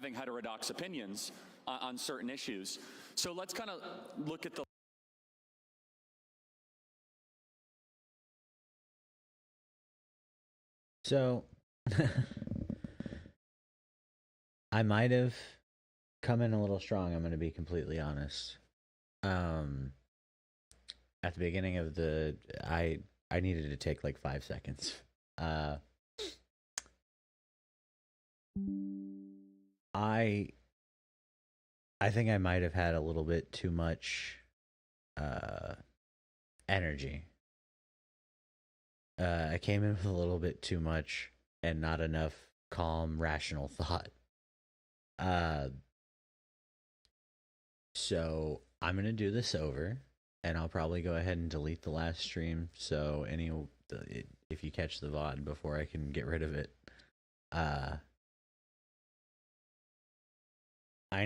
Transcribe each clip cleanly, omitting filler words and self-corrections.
having heterodox opinions on certain issues. So let's kind of look at the So I might have come in a little strong, I'm going to be completely honest. At the beginning of the I needed to take like 5 seconds. I think I might have had a little bit too much energy. I came in with a little bit too much and not enough calm, rational thought. So I'm gonna do this over, and I'll probably go ahead and delete the last stream. So if you catch the VOD before I can get rid of it, I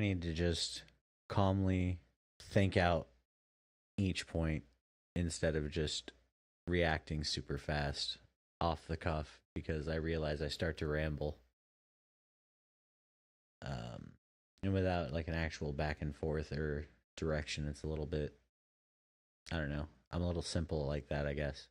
need to just calmly think out each point instead of just reacting super fast off the cuff, because I realize I start to ramble. And without like an actual back and forth or direction, it's a little bit, I don't know. I'm a little simple like that, I guess.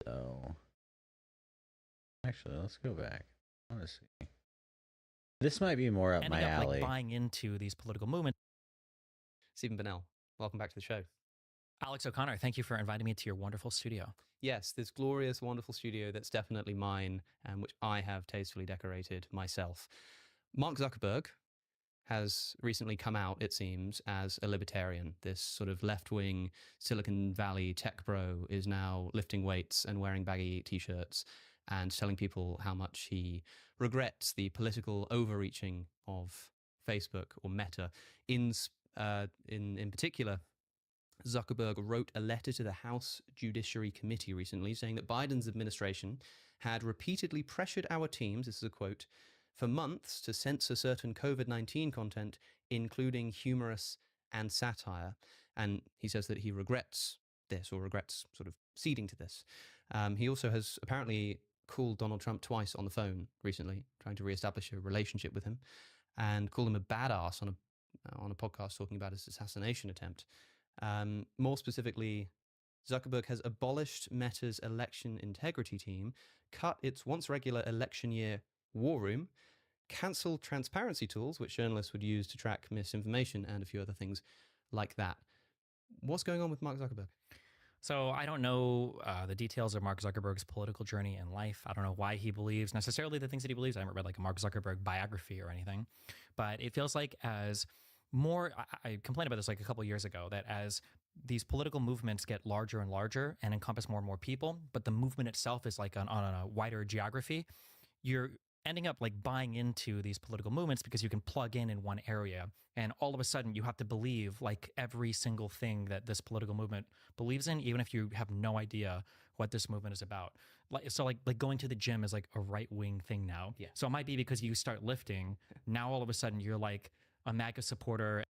So actually, let's go back. I want to see. This might be more up my alley. Like buying into these political movements. Stephen Bennell, welcome back to the show. Alex O'Connor, thank you for inviting me to your wonderful studio. Yes, this glorious, wonderful studio that's definitely mine and which I have tastefully decorated myself. Mark Zuckerberg has recently come out, it seems, as a libertarian. This sort of left-wing Silicon Valley tech bro is now lifting weights and wearing baggy t-shirts and telling people how much he regrets the political overreaching of Facebook or Meta. In particular, Zuckerberg wrote a letter to the House Judiciary Committee recently saying that Biden's administration had repeatedly pressured our teams, this is a quote, for months to censor certain COVID-19 content, including humorous and satire. And he says that he regrets this, or regrets sort of ceding to this. He also has apparently called Donald Trump twice on the phone recently, trying to reestablish a relationship with him, and called him a badass on a podcast talking about his assassination attempt. More specifically, Zuckerberg has abolished Meta's election integrity team, cut its once regular election year war room, cancelled transparency tools, which journalists would use to track misinformation, and a few other things like that. What's going on with Mark Zuckerberg? So I don't know the details of Mark Zuckerberg's political journey in life. I don't know why he believes necessarily the things that he believes. I haven't read like a Mark Zuckerberg biography or anything, but it feels like as more, I complained about this like a couple of years ago, that as these political movements get larger and larger and encompass more and more people, but the movement itself is like on a wider geography, you're ending up like buying into these political movements because you can plug in one area, and all of a sudden you have to believe like every single thing that this political movement believes in, even if you have no idea what this movement is about. Like going to the gym is like a right-wing thing now. Yeah. So it might be because you start lifting, now all of a sudden you're like a MAGA supporter.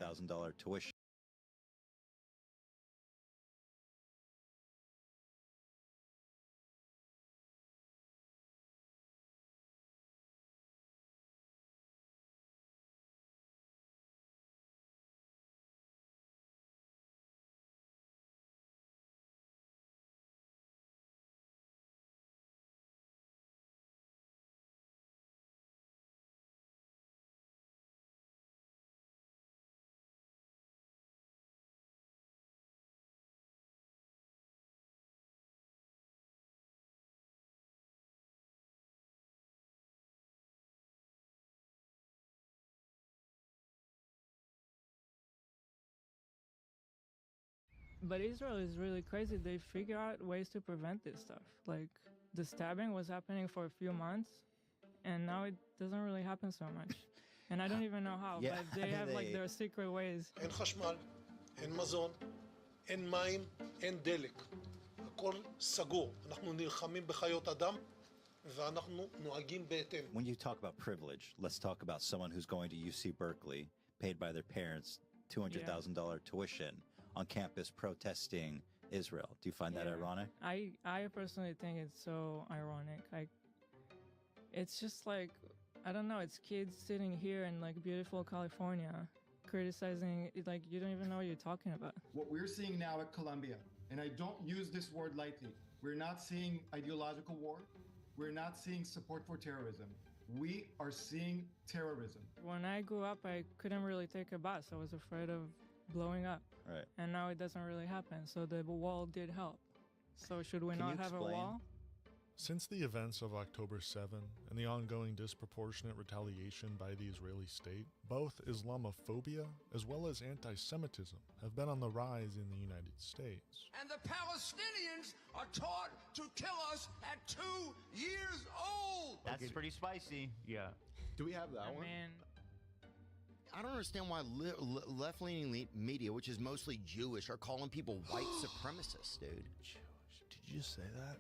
$1,000 tuition. But Israel is really crazy. They figure out ways to prevent this stuff. Like the stabbing was happening for a few months, and now it doesn't really happen so much. And I don't even know how, Yeah, but they have like their secret ways. אין חשמל, אין מזון, אין מים, אין דלק. הכל סגור. אנחנו נלחמים בחיות אדם, ואנחנו נוהגים בהתאם. When you talk about privilege, let's talk about someone who's going to UC Berkeley, paid by their parents $200,000 tuition, on campus protesting Israel. Do you find that ironic? I personally think it's so ironic. It's just like, I don't know, it's kids sitting here in like beautiful California criticizing, like you don't even know what you're talking about. What we're seeing now at Columbia, and I don't use this word lightly, we're not seeing ideological war. We're not seeing support for terrorism. We are seeing terrorism. When I grew up, I couldn't really take a bus. I was afraid of blowing up. Right. And now it doesn't really happen. So the wall did help. So should we Can not you have a explain? wall? Since the events of October 7 and the ongoing disproportionate retaliation by the Israeli state, both Islamophobia as well as anti-Semitism have been on the rise in the United States. And the Palestinians are taught to kill us at 2 years old. That's pretty spicy. Yeah. Do we have that I one? mean, I don't understand why left-leaning media, which is mostly Jewish, are calling people white supremacists, dude. Jewish. Did you just say that?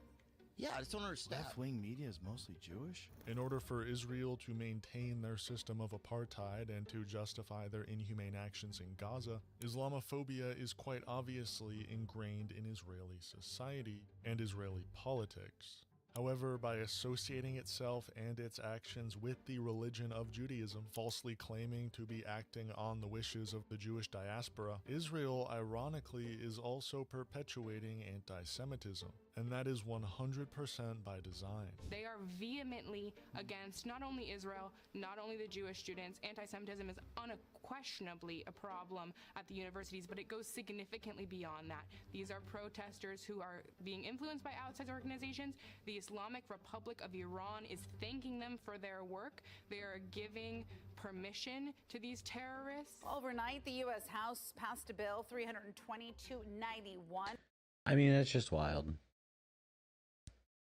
Yeah, I just don't understand. Left-wing media is mostly Jewish? In order for Israel to maintain their system of apartheid and to justify their inhumane actions in Gaza, Islamophobia is quite obviously ingrained in Israeli society and Israeli politics. However, by associating itself and its actions with the religion of Judaism, falsely claiming to be acting on the wishes of the Jewish diaspora, Israel, ironically, is also perpetuating anti-Semitism. And that is 100% by design. They are vehemently against not only Israel, not only the Jewish students. Anti-Semitism is unquestionably a problem at the universities, but it goes significantly beyond that. These are protesters who are being influenced by outside organizations. The Islamic Republic of Iran is thanking them for their work. They are giving permission to these terrorists. Overnight, the U.S. House passed a bill 32291. I mean, it's just wild.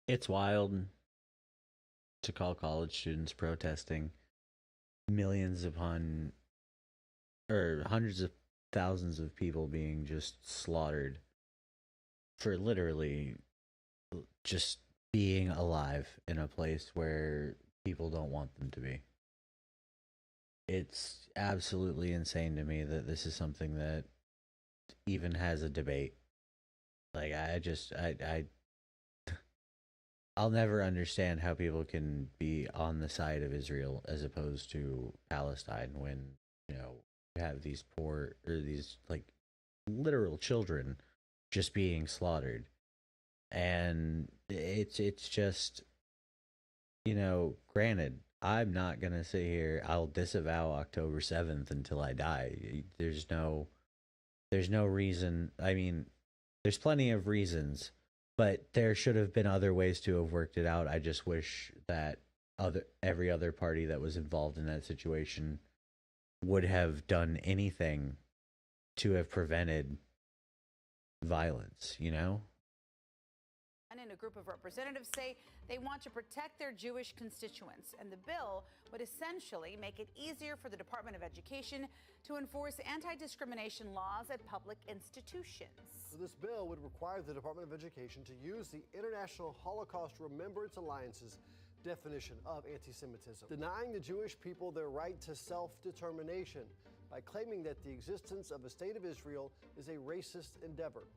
It's wild to call college students protesting millions upon, or hundreds of thousands of people being just slaughtered for literally just being alive in a place where people don't want them to be. It's absolutely insane to me that this is something that even has a debate. Like, I'll never understand how people can be on the side of Israel as opposed to Palestine when, you know, you have these poor, or these, like, literal children just being slaughtered. And it's just, you know, granted, I'm not going to sit here, I'll disavow October 7th until I die. There's no reason. I mean, there's plenty of reasons, but there should have been other ways to have worked it out. I just wish that every other party that was involved in that situation would have done anything to have prevented violence, you know? And a group of representatives say they want to protect their Jewish constituents, and the bill would essentially make it easier for the Department of Education to enforce anti-discrimination laws at public institutions. So this bill would require the Department of Education to use the International Holocaust Remembrance Alliance's definition of anti-Semitism, denying the Jewish people their right to self-determination by claiming that the existence of a state of Israel is a racist endeavor.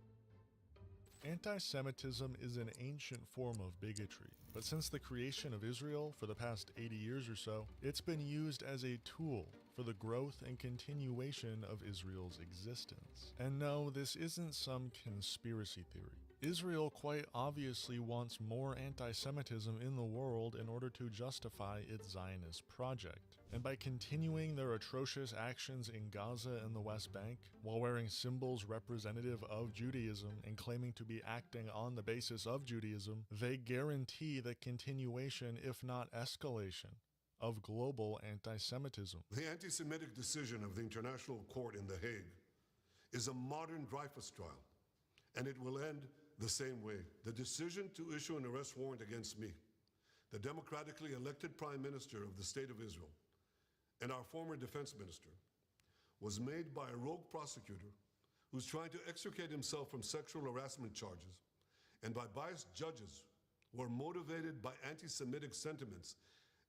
Anti-Semitism is an ancient form of bigotry, but since the creation of Israel for the past 80 years or so, it's been used as a tool for the growth and continuation of Israel's existence. And no, this isn't some conspiracy theory. Israel quite obviously wants more anti-Semitism in the world in order to justify its Zionist project. And by continuing their atrocious actions in Gaza and the West Bank, while wearing symbols representative of Judaism and claiming to be acting on the basis of Judaism, they guarantee the continuation, if not escalation, of global anti-Semitism. The anti-Semitic decision of the International Court in The Hague is a modern Dreyfus trial, And it will end the same way. The decision to issue an arrest warrant against me, the democratically elected Prime Minister of the State of Israel, and our former defense minister, was made by a rogue prosecutor who's trying to extricate himself from sexual harassment charges, and by biased judges who are motivated by anti-Semitic sentiments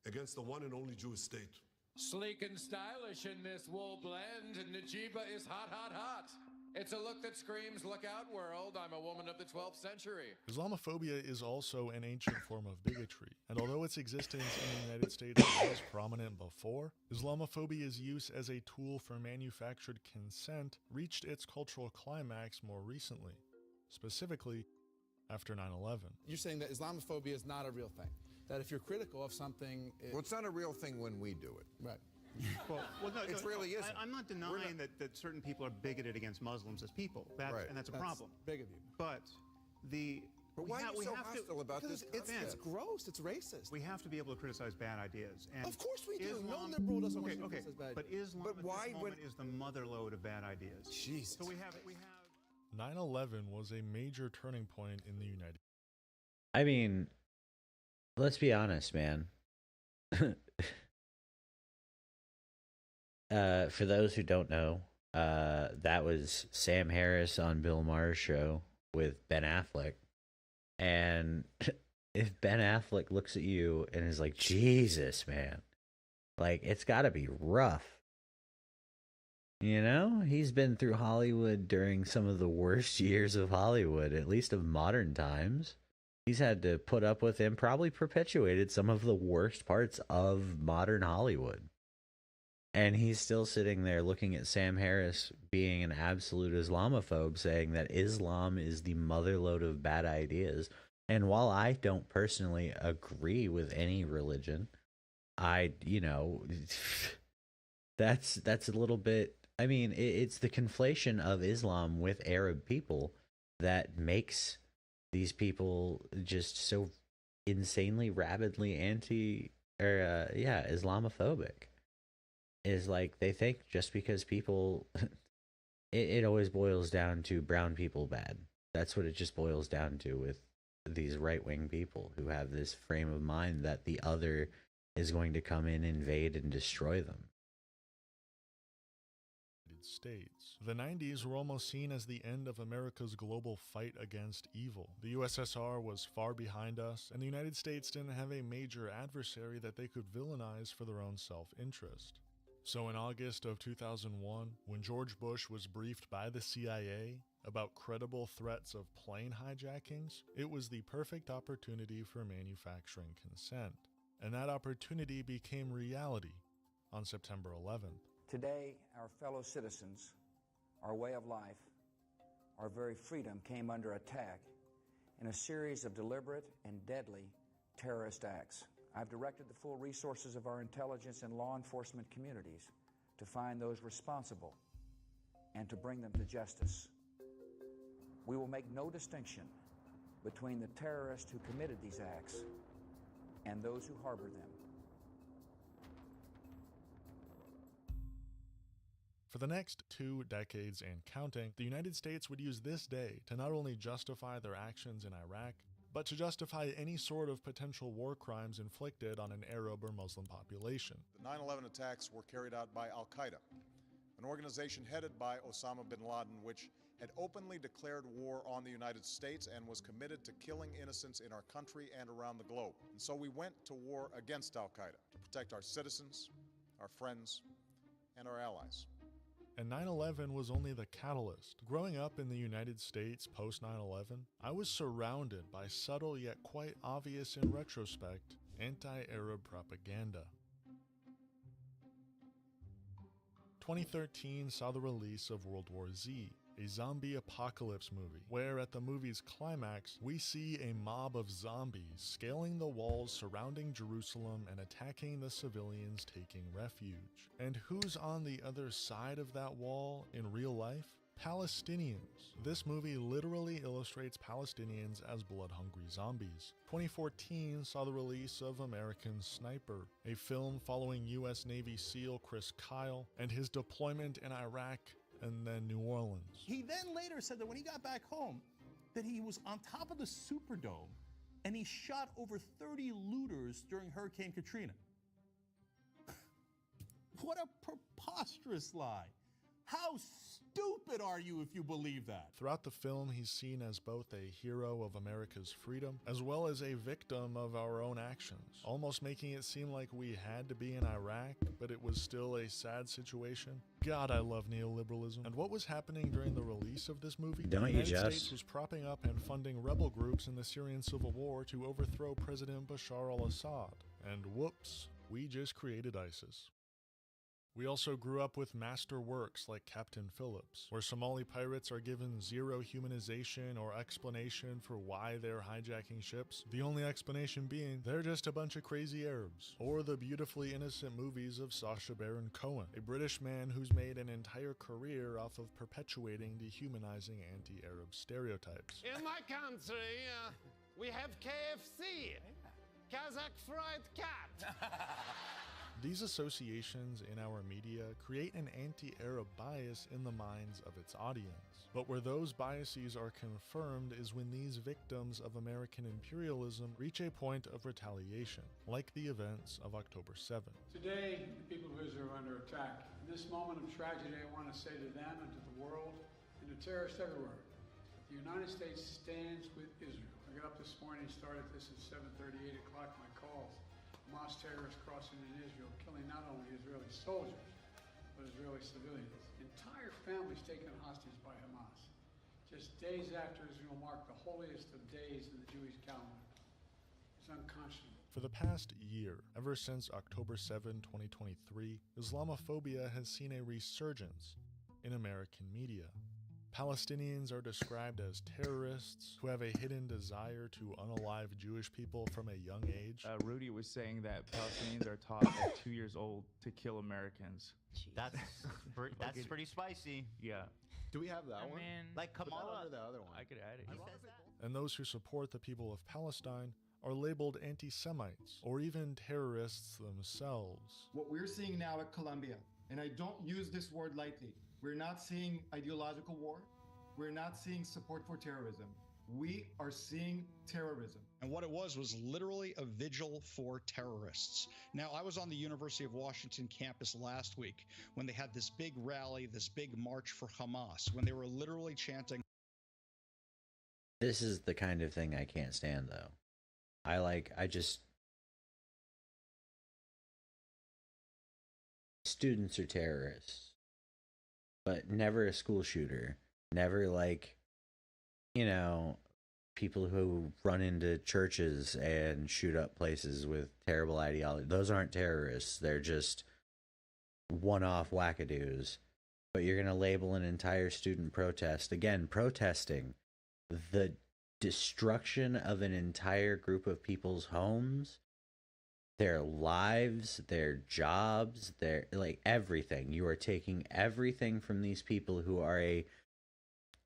against the one and only Jewish state. Sleek and stylish in this wool blend, Najiba is hot, hot, hot. It's a look that screams, look out world, I'm a woman of the 12th century. Islamophobia is also an ancient form of bigotry, and although its existence in the United States was prominent before, Islamophobia's use as a tool for manufactured consent reached its cultural climax more recently, specifically after 9/11. You're saying that Islamophobia is not a real thing, that if you're critical of something... Well, it's not a real thing when we do it. Right. Well, no, it really isn't. I'm not denying that certain people are bigoted against Muslims as people. And that's a problem. Big of you. But why are you so hostile about this? It's gross. It's racist. We have to be able to criticize bad ideas. And of course we do. No liberal doesn't want to criticize bad ideas. But Islam at this moment is the motherlode of bad ideas. Jesus. So we have 9/11 was a major turning point in the United States. I mean, let's be honest, man. For those who don't know, that was Sam Harris on Bill Maher's show with Ben Affleck. And if Ben Affleck looks at you and is like, Jesus, man, like, it's got to be rough. You know, he's been through Hollywood during some of the worst years of Hollywood, at least of modern times. He's had to put up with and probably perpetuated some of the worst parts of modern Hollywood. And he's still sitting there looking at Sam Harris being an absolute Islamophobe, saying that Islam is the motherlode of bad ideas. And while I don't personally agree with any religion, that's a little bit, I mean, it's the conflation of Islam with Arab people that makes these people just so insanely, rabidly Islamophobic. Is like they think just because people, it always boils down to brown people bad. That's what it just boils down to with these right-wing people who have this frame of mind that the other is going to come in, invade, and destroy them. States. The 90s were almost seen as the end of America's global fight against evil. The USSR was far behind us, and the United States didn't have a major adversary that they could villainize for their own self-interest. So in August of 2001, when George Bush was briefed by the CIA about credible threats of plane hijackings, it was the perfect opportunity for manufacturing consent. And that opportunity became reality on September 11th. Today, our fellow citizens, our way of life, our very freedom came under attack in a series of deliberate and deadly terrorist acts. I've directed the full resources of our intelligence and law enforcement communities to find those responsible and to bring them to justice. We will make no distinction between the terrorists who committed these acts and those who harbored them. For the next 2 decades and counting, the United States would use this day to not only justify their actions in Iraq, but to justify any sort of potential war crimes inflicted on an Arab or Muslim population. The 9/11 attacks were carried out by Al-Qaeda, an organization headed by Osama bin Laden, which had openly declared war on the United States and was committed to killing innocents in our country and around the globe. And so we went to war against Al-Qaeda to protect our citizens, our friends, and our allies. And 9/11 was only the catalyst. Growing up in the United States post 9/11, I was surrounded by subtle yet quite obvious in retrospect anti-Arab propaganda. 2013 saw the release of World War Z, a zombie apocalypse movie, where at the movie's climax, we see a mob of zombies scaling the walls surrounding Jerusalem and attacking the civilians taking refuge. And who's on the other side of that wall in real life? Palestinians. This movie literally illustrates Palestinians as blood-hungry zombies. 2014 saw the release of American Sniper, a film following U.S. Navy SEAL Chris Kyle and his deployment in Iraq and then New Orleans. He then later said that when he got back home, that he was on top of the Superdome and he shot over 30 looters during Hurricane Katrina. What a preposterous lie. How stupid are you if you believe that? Throughout the film, he's seen as both a hero of America's freedom, as well as a victim of our own actions, almost making it seem like we had to be in Iraq, but it was still a sad situation. God, I love neoliberalism. And what was happening during the release of this movie? Don't the you United just? States was propping up and funding rebel groups in the Syrian civil war to overthrow President Bashar al-Assad. And whoops, we just created ISIS. We also grew up with master works like Captain Phillips, where Somali pirates are given zero humanization or explanation for why they're hijacking ships, the only explanation being they're just a bunch of crazy Arabs. Or the beautifully innocent movies of Sacha Baron Cohen, a British man who's made an entire career off of perpetuating dehumanizing anti-Arab stereotypes. In my country, we have KFC, Kazakh fried cat. These associations in our media create an anti-Arab bias in the minds of its audience. But where those biases are confirmed is when these victims of American imperialism reach a point of retaliation, like the events of October 7th. Today, the people of Israel are under attack. In this moment of tragedy, I want to say to them and to the world and to terrorists everywhere, the United States stands with Israel. I got up this morning, started this at 7:30, 8 o'clock, my calls. Hamas terrorists crossing in Israel, killing not only Israeli soldiers, but Israeli civilians. Entire families taken hostage by Hamas. Just days after Israel marked the holiest of days in the Jewish calendar. It's unconscionable. For the past year, ever since October 7, 2023, Islamophobia has seen a resurgence in American media. Palestinians are described as terrorists who have a hidden desire to unalive Jewish people from a young age. Rudy was saying that Palestinians are taught at 2 years old to kill Americans. That's pretty spicy. Yeah. Do we have that one? Like Kamala. The other one. I could add it. And those who support the people of Palestine are labeled anti-Semites or even terrorists themselves. What we're seeing now at Columbia, and I don't use this word lightly, we're not seeing ideological war. We're not seeing support for terrorism. We are seeing terrorism. And what it was literally a vigil for terrorists. Now, I was on the University of Washington campus last week when they had this big rally, this big march for Hamas, when they were literally chanting. This is the kind of thing I can't stand, though. Students are terrorists, but never a school shooter. Never people who run into churches and shoot up places with terrible ideology. Those aren't terrorists. They're just one-off wackadoos. But you're going to label an entire student protest, again, protesting the destruction of an entire group of people's homes, their lives, their jobs, their everything. You are taking everything from these people who are a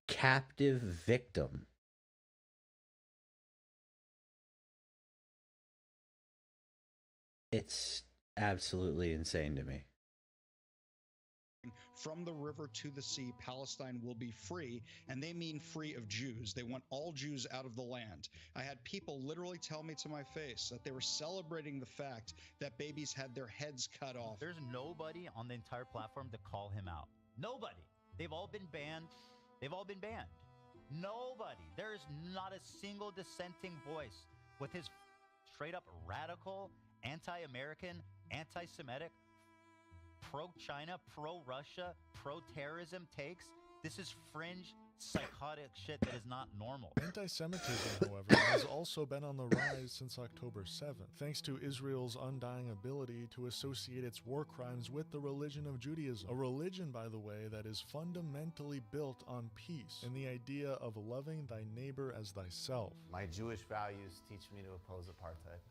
captive victim. It's absolutely insane to me. From the river to the sea, Palestine will be free, and they mean free of Jews. They want all Jews out of the land. I had people literally tell me to my face that they were celebrating the fact that babies had their heads cut off. There's nobody on the entire platform to call him out. Nobody. They've all been banned. Nobody. There's not a single dissenting voice with his straight up radical, anti-American, anti-Semitic, pro-China, pro-Russia, pro-terrorism takes. This is fringe, psychotic shit that is not normal. Anti-Semitism, however, has also been on the rise since October 7th, thanks to Israel's undying ability to associate its war crimes with the religion of Judaism. A religion, by the way, that is fundamentally built on peace and the idea of loving thy neighbor as thyself. My Jewish values teach me to oppose apartheid.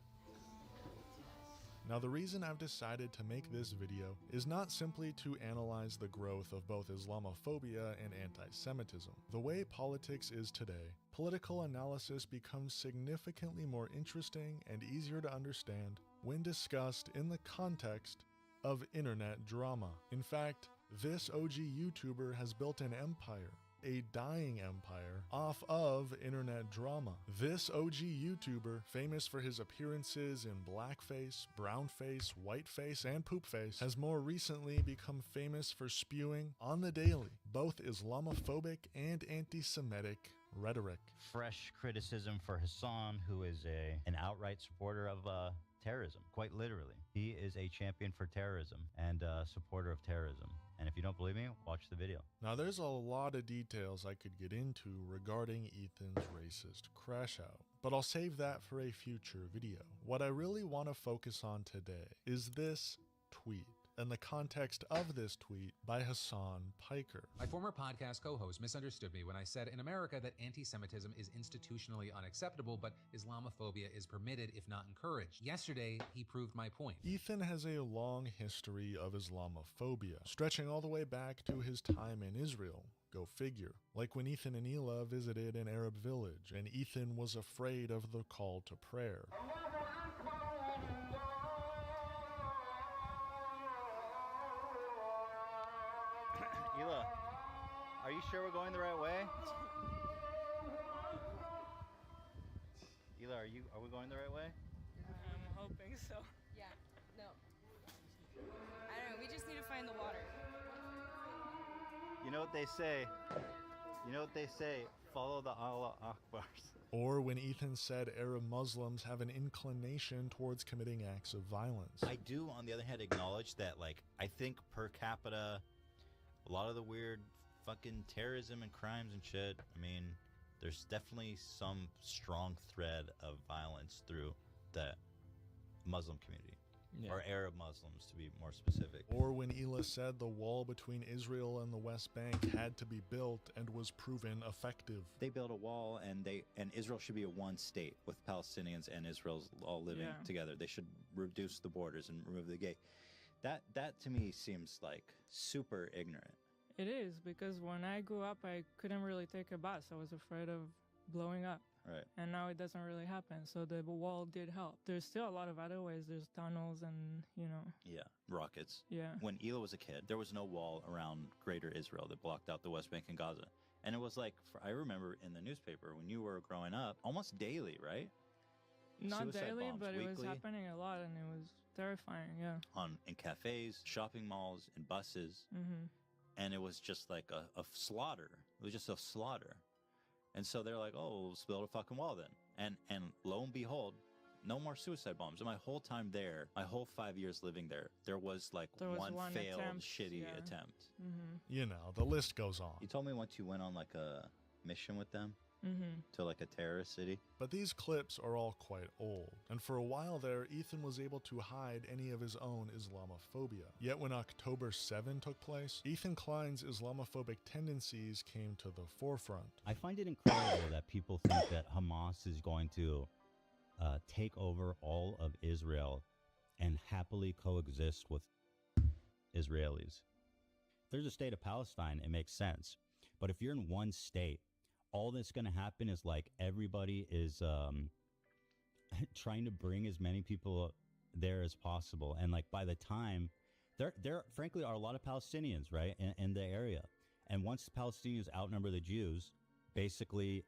Now, the reason I've decided to make this video is not simply to analyze the growth of both Islamophobia and anti-Semitism. The way politics is today, political analysis becomes significantly more interesting and easier to understand when discussed in the context of internet drama. In fact, this OG YouTuber has built an empire a dying empire off of internet drama. This OG YouTuber, famous for his appearances in blackface, brownface, whiteface, and poopface, has more recently become famous for spewing on the daily both Islamophobic and anti-Semitic rhetoric. Fresh criticism for Hassan, who is an outright supporter of terrorism, quite literally. He is a champion for terrorism and a supporter of terrorism. And if you don't believe me, watch the video. Now, there's a lot of details I could get into regarding Ethan's racist crash out, but I'll save that for a future video. What I really want to focus on today is this tweet and the context of this tweet by Hassan Piker. My former podcast co-host misunderstood me when I said in America that anti-Semitism is institutionally unacceptable, but Islamophobia is permitted if not encouraged. Yesterday, he proved my point. Ethan has a long history of Islamophobia, stretching all the way back to his time in Israel. Go figure. Like when Ethan and Hila visited an Arab village, and Ethan was afraid of the call to prayer. Hila, are you sure we're going the right way? Hila, are we going the right way? I'm hoping so. Yeah, no. I don't know, we just need to find the water. You know what they say? Follow the Allah Akbars. Or when Ethan said Arab Muslims have an inclination towards committing acts of violence. I do, on the other hand, acknowledge that, I think per capita, a lot of the weird fucking terrorism and crimes and shit, there's definitely some strong thread of violence through the Muslim community. Yeah. Or Arab Muslims, to be more specific. Or when Hila said the wall between Israel and the West Bank had to be built and was proven effective. They built a wall, and Israel should be a one state with Palestinians and Israel's all living together. They should reduce the borders and remove the gate. That to me seems like super ignorant. It is, because when I grew up, I couldn't really take a bus. I was afraid of blowing up. Right. And now it doesn't really happen. So the wall did help. There's still a lot of other ways. There's tunnels and, Yeah, rockets. Yeah. When Hila was a kid, there was no wall around Greater Israel that blocked out the West Bank and Gaza. And it was I remember in the newspaper when you were growing up, almost daily, right? Not Suicide daily, bombs but it was weekly. happening a lot, and it was terrifying, yeah. In cafes, shopping malls, in buses. Mm-hmm. And it was just like a slaughter. It was just a slaughter. And so they're like, oh, let's build a fucking wall then. And lo and behold, no more suicide bombs. And my whole time there, my whole 5 years living there was one failed, shitty attempt. Mm-hmm. The list goes on. You told me once you went on a mission with them. Mm-hmm. To a terrorist city. But these clips are all quite old, and for a while there, Ethan was able to hide any of his own Islamophobia. Yet when October 7 took place, Ethan Klein's Islamophobic tendencies came to the forefront. I find it incredible that people think that Hamas is going to take over all of Israel and happily coexist with Israelis. If there's a state of Palestine, it makes sense. But if you're in one state, all that's going to happen is everybody is trying to bring as many people there as possible. And by the time there frankly are a lot of Palestinians, right, in the area. And once the Palestinians outnumber the Jews, basically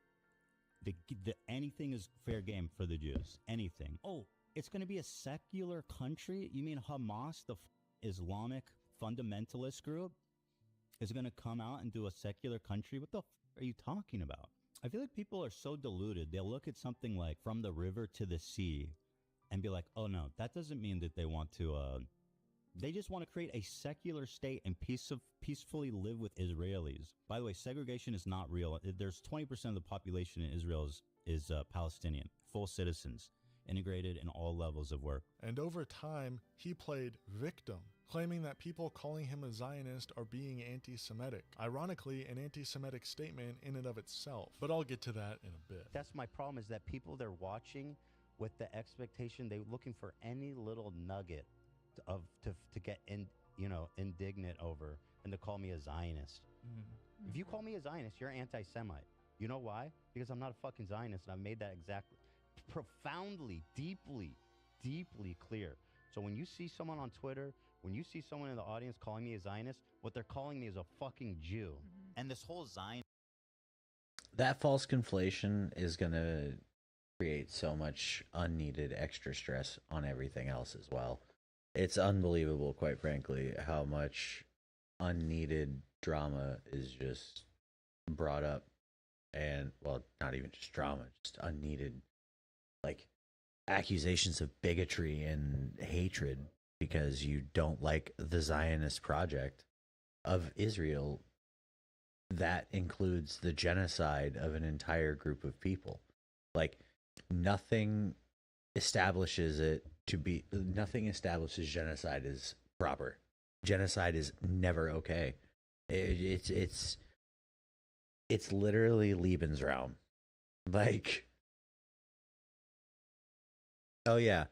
anything is fair game for the Jews. Anything. Oh, it's going to be a secular country? You mean Hamas, the Islamic fundamentalist group, is going to come out and do a secular country? What the are you talking about? I feel like people are so deluded. They'll look at something like From the River to the Sea and be like, oh no, that doesn't mean that they want to, they just want to create a secular state and peacefully live with Israelis. By the way, segregation is not real. There's 20% of the population in Israel is Palestinian, full citizens, integrated in all levels of work. And over time, he played victim, claiming that people calling him a Zionist are being anti-Semitic. Ironically, an anti-Semitic statement in and of itself. But I'll get to that in a bit. That's my problem, is that people, they're watching with the expectation, they're looking for any little nugget to get indignant over and to call me a Zionist. Mm-hmm. If you call me a Zionist, you're anti-Semite. You know why? Because I'm not a fucking Zionist, and I've made that exactly profoundly, deeply clear. So when you see someone on Twitter, when you see someone in the audience calling me a Zionist, what they're calling me is a fucking Jew. Mm-hmm. And this whole Zionist that false conflation is going to create so much unneeded extra stress on everything else as well. It's unbelievable, quite frankly, how much unneeded drama is just brought up. And, well, not even just drama, just unneeded, like, accusations of bigotry and hatred because you don't like the Zionist project of Israel. That includes the genocide of an entire group of people. Like, nothing establishes genocide as proper. Genocide is never okay. It's literally Lebensraum. Like, oh yeah,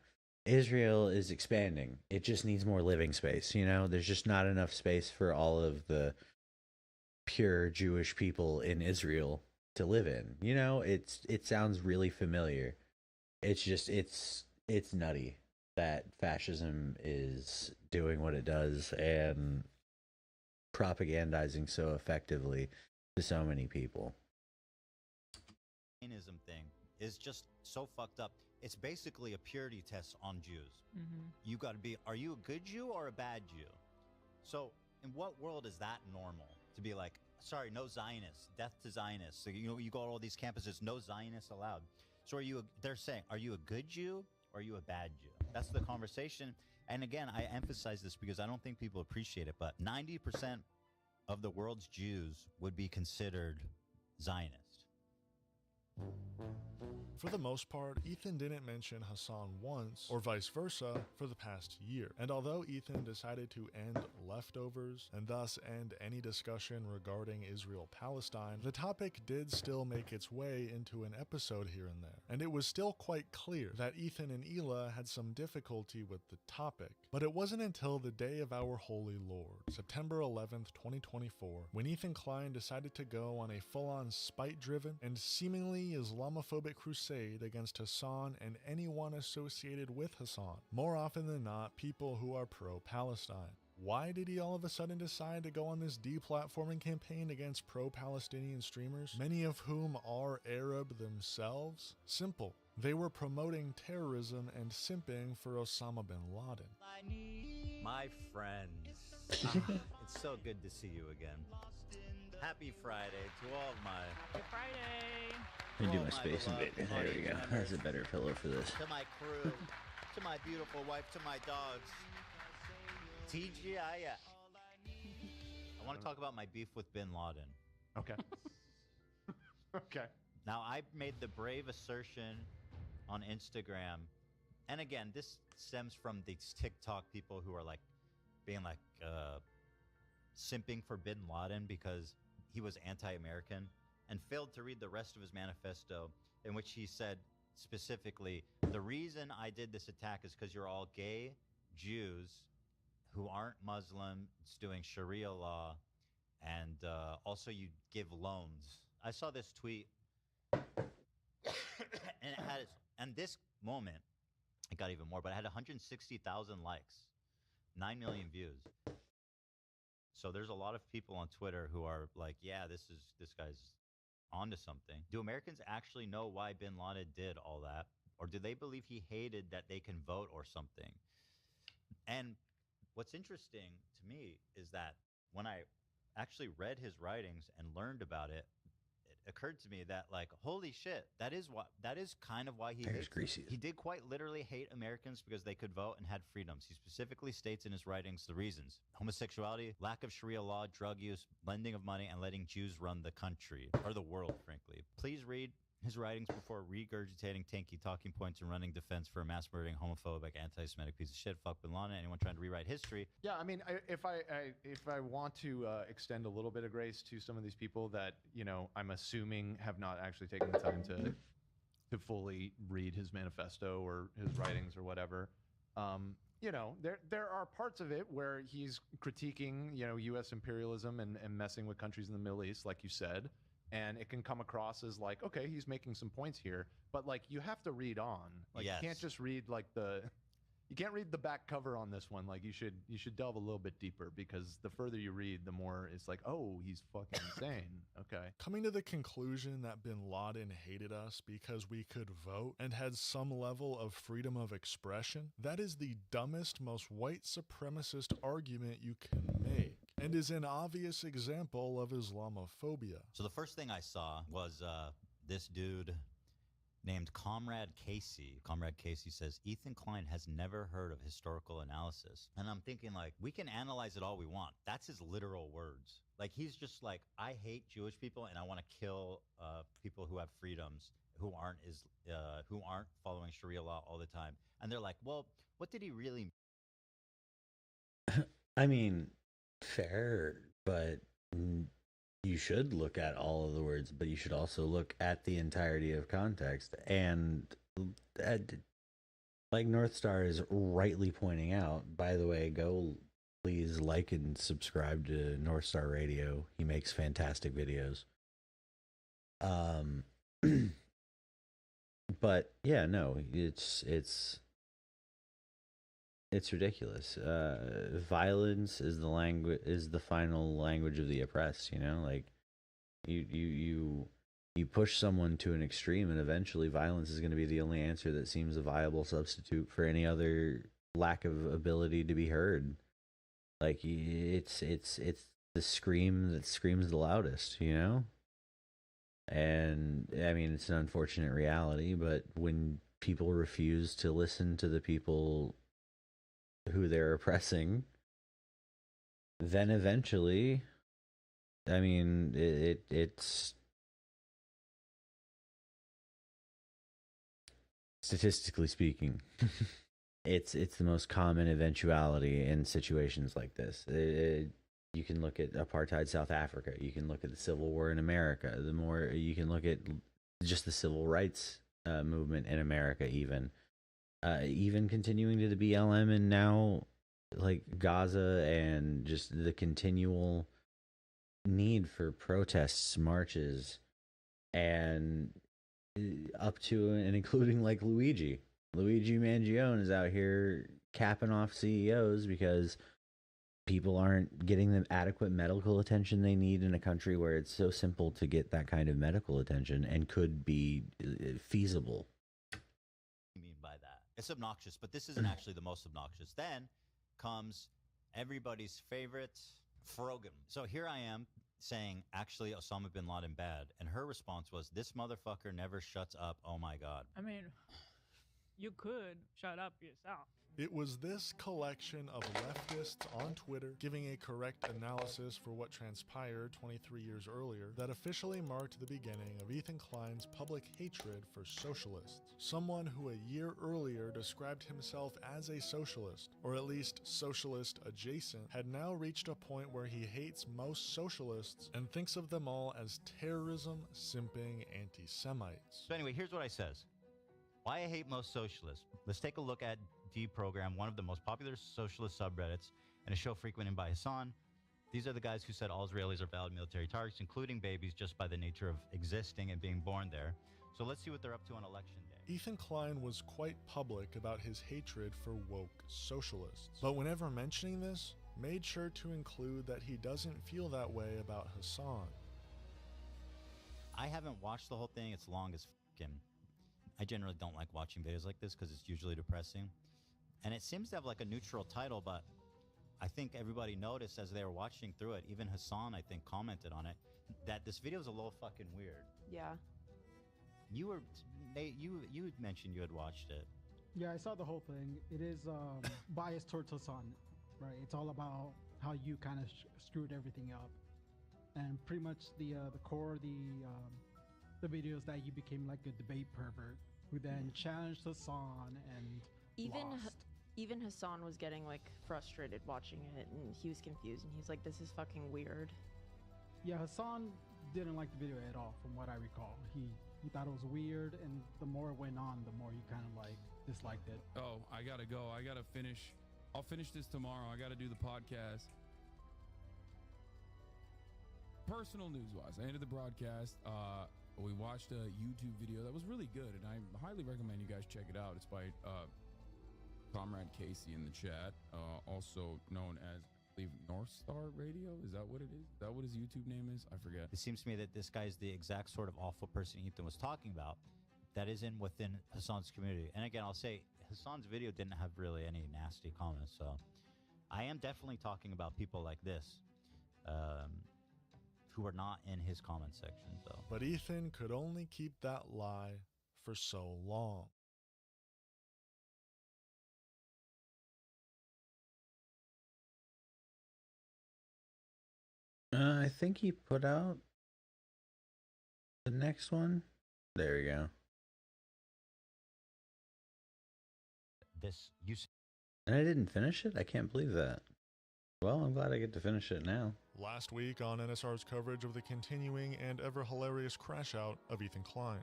Israel is expanding. It just needs more living space. You know, there's just not enough space for all of the pure Jewish people in Israel to live in. You know, it sounds really familiar. It's just it's nutty that fascism is doing what it does and propagandizing so effectively to so many people. Zionism thing is just so fucked up. It's basically a purity test on Jews. You got to be, are you a good Jew or a bad Jew? So in what world is that normal? To be like, sorry, no Zionists, death to Zionists. So, you know, you go to all these campuses, no Zionists allowed. So they're saying, are you a good Jew or are you a bad Jew? That's the conversation. And again, I emphasize this because I don't think people appreciate it, but 90% of the world's Jews would be considered Zionist. For the most part, Ethan didn't mention Hassan once, or vice versa, for the past year. And although Ethan decided to end leftovers, and thus end any discussion regarding Israel-Palestine, the topic did still make its way into an episode here and there. And it was still quite clear that Ethan and Hila had some difficulty with the topic. But it wasn't until the day of our Holy Lord, September 11th, 2024, when Ethan Klein decided to go on a full-on spite-driven and seemingly Islamophobic crusade against Hassan and anyone associated with Hassan, more often than not people who are pro-Palestine. Why did he all of a sudden decide to go on this deplatforming campaign against pro-Palestinian streamers, many of whom are Arab themselves? Simple. They were promoting terrorism and simping for Osama bin Laden. My friends, it's so good to see you again. Happy Friday to all of my... Happy Friday! Let me do my Space Invader. There we go. That's a better pillow for this. To my crew, to my beautiful wife, to my dogs. TGIF. I want to talk about my beef with bin Laden. Okay. Okay. Now, I made the brave assertion on Instagram, and again, this stems from these TikTok people who are like, being like, simping for bin Laden because he was anti-American, and failed to read the rest of his manifesto, in which he said specifically, the reason I did this attack is because you're all gay Jews who aren't Muslims doing Sharia law, and also you give loans. I saw this tweet, and it had, and this moment, it got even more, but it had 160,000 likes, 9 million views. So there's a lot of people on Twitter who are like, yeah, this guy's onto something. Do Americans actually know why bin Laden did all that? Or do they believe he hated that they can vote or something? And what's interesting to me is that when I actually read his writings and learned about it, it occurred to me that, like, holy shit, that is kind of why he hates them. He did quite literally hate Americans because they could vote and had freedoms. He specifically states in his writings the reasons: homosexuality, lack of Sharia law, drug use, lending of money, and letting Jews run the country, or the world, frankly. Please read his writings before regurgitating tanky talking points and running defense for a mass-murdering, homophobic, anti-Semitic piece of shit. Fuck bin Laden. Anyone trying to rewrite history. Yeah, I mean, if I want to extend a little bit of grace to some of these people that, you know, I'm assuming have not actually taken the time to fully read his manifesto or his writings or whatever, you know, there are parts of it where he's critiquing, you know, U.S. imperialism and messing with countries in the Middle East, like you said. And it can come across as like, okay, he's making some points here, but like you have to read on. Like, yes. You can't just read like the you can't read the back cover on this one. Like you should delve a little bit deeper, because the further you read, the more it's like, oh, he's fucking insane. Okay. Coming to the conclusion that bin Laden hated us because we could vote and had some level of freedom of expression, that is the dumbest, most white supremacist argument you can make, and is an obvious example of Islamophobia. So the first thing I saw was this dude named Comrade Casey. Comrade Casey says, Ethan Klein has never heard of historical analysis. And I'm thinking, like, we can analyze it all we want. That's his literal words. Like, he's just like, I hate Jewish people and I want to kill people who have freedoms, who aren't following Sharia law all the time. And they're like, well, what did he really mean? I mean, fair, but you should look at all of the words, but you should also look at the entirety of context. And like North Star is rightly pointing out, by the way, go please like and subscribe to North Star Radio. He makes fantastic videos. But yeah, no, it's ridiculous. Violence is the final language of the oppressed, you know? Like you push someone to an extreme, and eventually violence is going to be the only answer that seems a viable substitute for any other lack of ability to be heard. Like it's the scream that screams the loudest, you know? And I mean, it's an unfortunate reality, but when people refuse to listen to the people who they're oppressing, then eventually, I mean, it's statistically speaking, it's the most common eventuality in situations like this. You can look at apartheid South Africa. You can look at the Civil War in America. The more you can look at just the civil rights movement in America, even continuing to the BLM, and now like Gaza, and just the continual need for protests, marches, and up to and including like Luigi Mangione is out here capping off CEOs because people aren't getting the adequate medical attention they need in a country where it's so simple to get that kind of medical attention and could be feasible. Mean by that? It's obnoxious, but this isn't actually the most obnoxious. Then comes everybody's favorite, Frogan. So here I am saying, actually, Osama bin Laden bad. And her response was, this motherfucker never shuts up. Oh my God. I mean, you could shut up yourself. It was this collection of leftists on Twitter giving a correct analysis for what transpired 23 years earlier that officially marked the beginning of Ethan Klein's public hatred for socialists. Someone who a year earlier described himself as a socialist, or at least socialist adjacent, had now reached a point where he hates most socialists and thinks of them all as terrorism, simping anti-Semites. So anyway, here's what I says. Why I hate most socialists. Let's take a look at Deprogram, one of the most popular socialist subreddits, and a show frequented by Hassan. These are the guys who said all Israelis are valid military targets, including babies, just by the nature of existing and being born there. So let's see what they're up to on election day. Ethan Klein was quite public about his hatred for woke socialists, but whenever mentioning this, made sure to include that he doesn't feel that way about Hassan. I haven't watched the whole thing. It's long as f***ing. I generally don't like watching videos like this because it's usually depressing. And it seems to have like a neutral title, but I think everybody noticed as they were watching through it, even Hassan, I think, commented on it, that this video is a little fucking weird. Yeah. You mentioned you had watched it. Yeah, I saw the whole thing. It is biased towards Hassan, right? It's all about how you kind of screwed everything up. And pretty much the core of the video is that you became like a debate pervert who then challenged Hassan and lost. Even Hassan was getting like frustrated watching it, and he was confused, and he's like, this is fucking weird. Yeah, Hassan didn't like the video at all, from what I recall. He thought it was weird, and the more it went on, the more he kind of like disliked it. Oh, I gotta go. I gotta finish. I'll finish this tomorrow. I gotta do the podcast. Personal news-wise, I ended the broadcast. We watched a YouTube video that was really good, and I highly recommend you guys check it out. It's by called Comrade Casey in the chat, also known as, I believe, North Star Radio. Is that what it is? Is that what his YouTube name is? I forget. It seems to me that this guy is the exact sort of awful person Ethan was talking about that is within Hassan's community. And again, I'll say Hassan's video didn't have really any nasty comments, so I am definitely talking about people like this who are not in his comment section. So, But Ethan could only keep that lie for so long. I think he put out the next one. There we go. And I didn't finish it? I can't believe that. Well, I'm glad I get to finish it now. Last week on NSR's coverage of the continuing and ever hilarious crash out of Ethan Klein.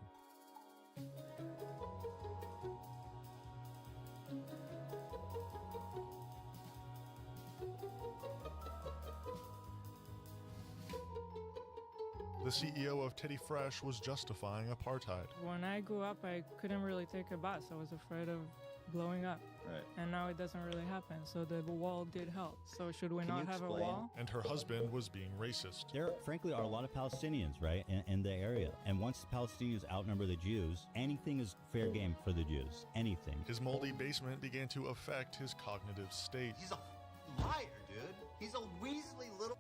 The CEO of Teddy Fresh was justifying apartheid. When I grew up, I couldn't really take a bus. I was afraid of blowing up. Right. And now it doesn't really happen. So the wall did help. So should we not have a wall? And her husband was being racist. There, frankly, are a lot of Palestinians, right, in the area. And once the Palestinians outnumber the Jews, anything is fair game for the Jews. Anything. His moldy basement began to affect his cognitive state. He's a liar, dude. He's a weaselly little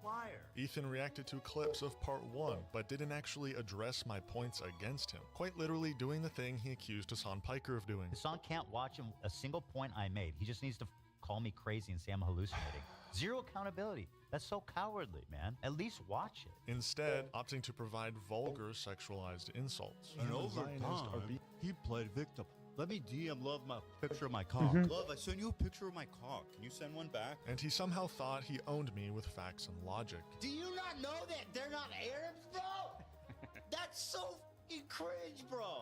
liar. Ethan reacted to clips of part 1, but didn't actually address my points against him. Quite literally doing the thing he accused Hassan Piker of doing. Hassan can't watch a single point I made. He just needs to call me crazy and say I'm hallucinating. Zero accountability. That's so cowardly, man. At least watch it. Instead, opting to provide vulgar sexualized insults. And over time, he played victim. Let me DM Love my picture of my cock. Love, I sent you a picture of my cock. Can you send one back? And he somehow thought he owned me with facts and logic. Do you not know that they're not Arabs, bro? That's so fucking cringe, bro.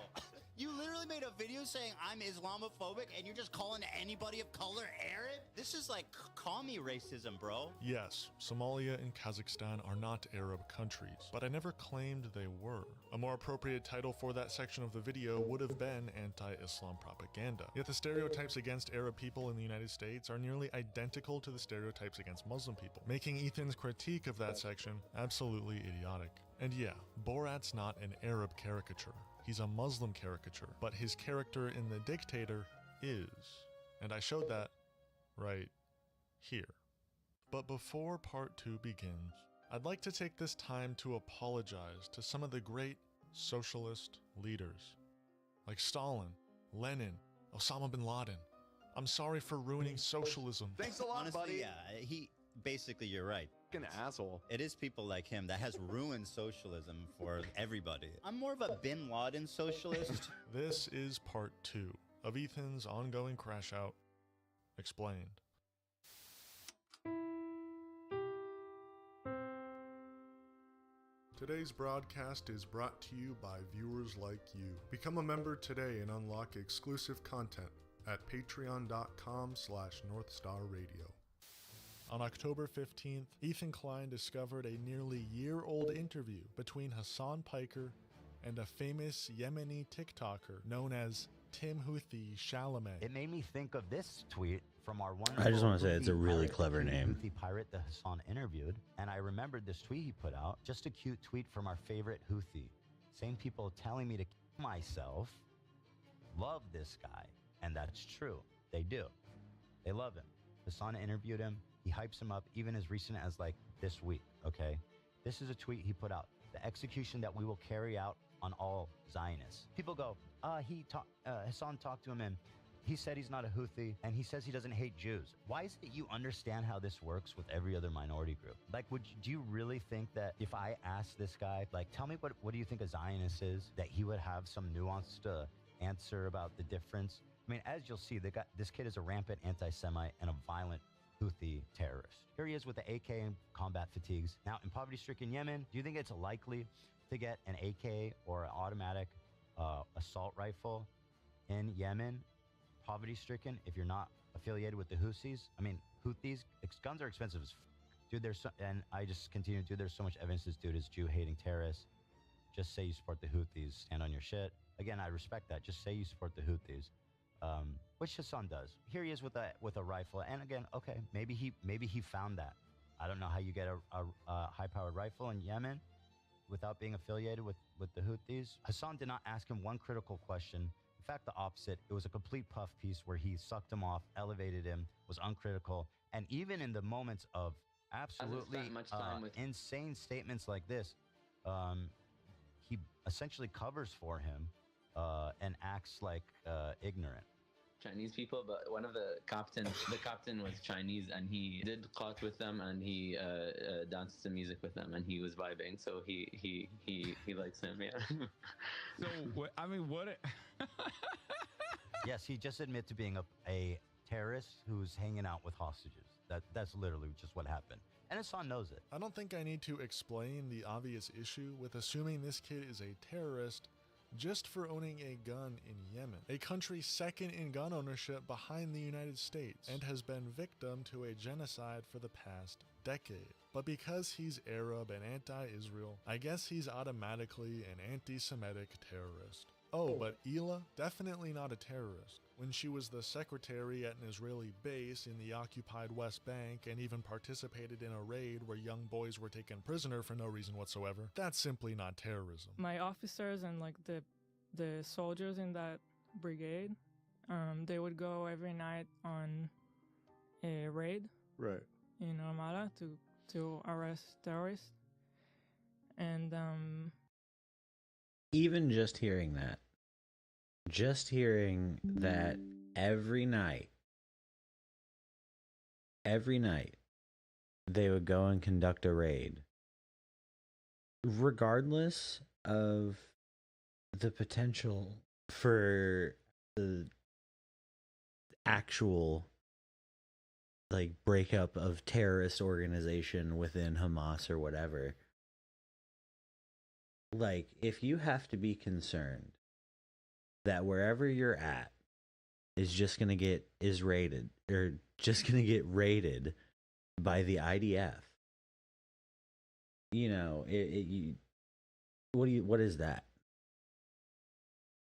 You literally made a video saying I'm Islamophobic and you're just calling anybody of color Arab? This is like commie racism, bro. Yes, Somalia and Kazakhstan are not Arab countries, but I never claimed they were. A more appropriate title for that section of the video would have been anti-Islam propaganda. Yet the stereotypes against Arab people in the United States are nearly identical to the stereotypes against Muslim people, making Ethan's critique of that section absolutely idiotic. And yeah, Borat's not an Arab caricature. He's a Muslim caricature, but his character in The Dictator is. And I showed that right here. But before part 2 begins, I'd like to take this time to apologize to some of the great socialist leaders, like Stalin, Lenin, Osama bin Laden. I'm sorry for ruining socialism. Thanks a lot, honestly, buddy. Yeah, basically, you're right. An asshole. It is people like him that has ruined socialism for everybody. I'm more of a Bin Laden socialist. This is part 2 of Ethan's ongoing crash out explained. Today's broadcast is brought to you by viewers like you. Become a member today and unlock exclusive content at patreon.com/NorthstarRadio. On October 15th, Ethan Klein discovered a nearly year-old interview between Hassan Piker and a famous Yemeni TikToker known as Tim Houthi Chalamet. It made me think of this tweet from our one. I just want to say it's a really clever name. Houthi pirate that Hassan interviewed, and I remembered this tweet he put out. Just a cute tweet from our favorite Houthi. Same people telling me to kill myself love this guy, and that's true. They do. They love him. Hassan interviewed him. He hypes him up even as recent as like this week, okay? This is a tweet he put out. The execution that we will carry out on all Zionists. People go, Hassan talked to him and he said he's not a Houthi and he says he doesn't hate Jews. Why is it you understand how this works with every other minority group? Like, do you really think that if I asked this guy, like, tell me what do you think a Zionist is, that he would have some nuanced answer about the difference? I mean, as you'll see, this kid is a rampant anti-Semite and a violent Houthi terrorist. Here he is with the AK and combat fatigues. Now, in poverty-stricken Yemen, do you think it's likely to get an AK or an automatic assault rifle in Yemen, poverty-stricken, if you're not affiliated with the Houthis? I mean, Houthis, guns are expensive as dude, and I just continue, dude, there's so much evidence this dude is Jew-hating terrorist. Just say you support the Houthis, stand on your shit. Again, I respect that. Just say you support the Houthis. which Hassan does. Here he is with a rifle, and again, okay, maybe he found that. I don't know how you get a high-powered rifle in Yemen without being affiliated with the Houthis. Hassan did not ask him one critical question. In fact, the opposite. It was a complete puff piece where he sucked him off, elevated him, was uncritical, and even in the moments of absolutely insane statements like this, he essentially covers for him and acts like ignorant. Chinese people, but one of the captain was Chinese, and he did caught with them, and he danced to music with them, and he was vibing. So he likes him, yeah. So what? I mean, what? Yes, he just admitted to being a terrorist who's hanging out with hostages. That's literally just what happened. And Hassan knows it. I don't think I need to explain the obvious issue with assuming this kid is a terrorist just for owning a gun in Yemen, a country second in gun ownership behind the United States, and has been victim to a genocide for the past decade. But because he's Arab and anti-Israel, I guess he's automatically an anti-Semitic terrorist. Oh, but Hila, definitely not a terrorist. When she was the secretary at an Israeli base in the occupied West Bank and even participated in a raid where young boys were taken prisoner for no reason whatsoever, that's simply not terrorism. My officers and like the soldiers in that brigade, they would go every night on a raid, right, in Ramallah to arrest terrorists, and even just hearing that every night they would go and conduct a raid, regardless of the potential for the actual like breakup of terrorist organization within Hamas or whatever. Like, if you have to be concerned that wherever you're at is just gonna get raided by the IDF, you know, what is that?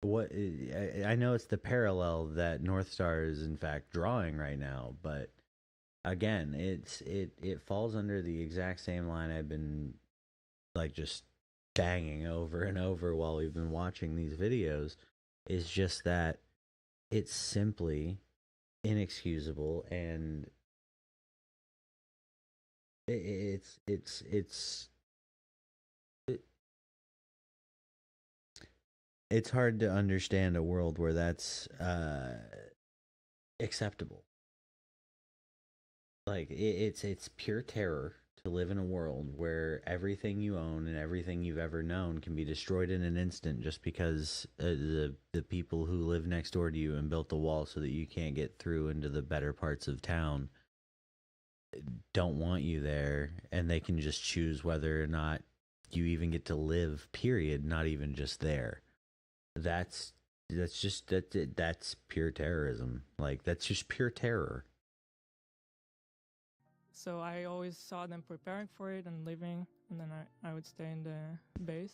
I know it's the parallel that North Star is in fact drawing right now, but again, it falls under the exact same line I've been like just banging over and over while we've been watching these videos. Is just that it's simply inexcusable, and it's hard to understand a world where that's acceptable. Like it's pure terror to live in a world where everything you own and everything you've ever known can be destroyed in an instant just because the people who live next door to you and built the wall so that you can't get through into the better parts of town don't want you there, and they can just choose whether or not you even get to live, period, not even just there. That's pure terrorism. Like, that's just pure terror. so I always saw them preparing for it and leaving, and then I would stay in the base.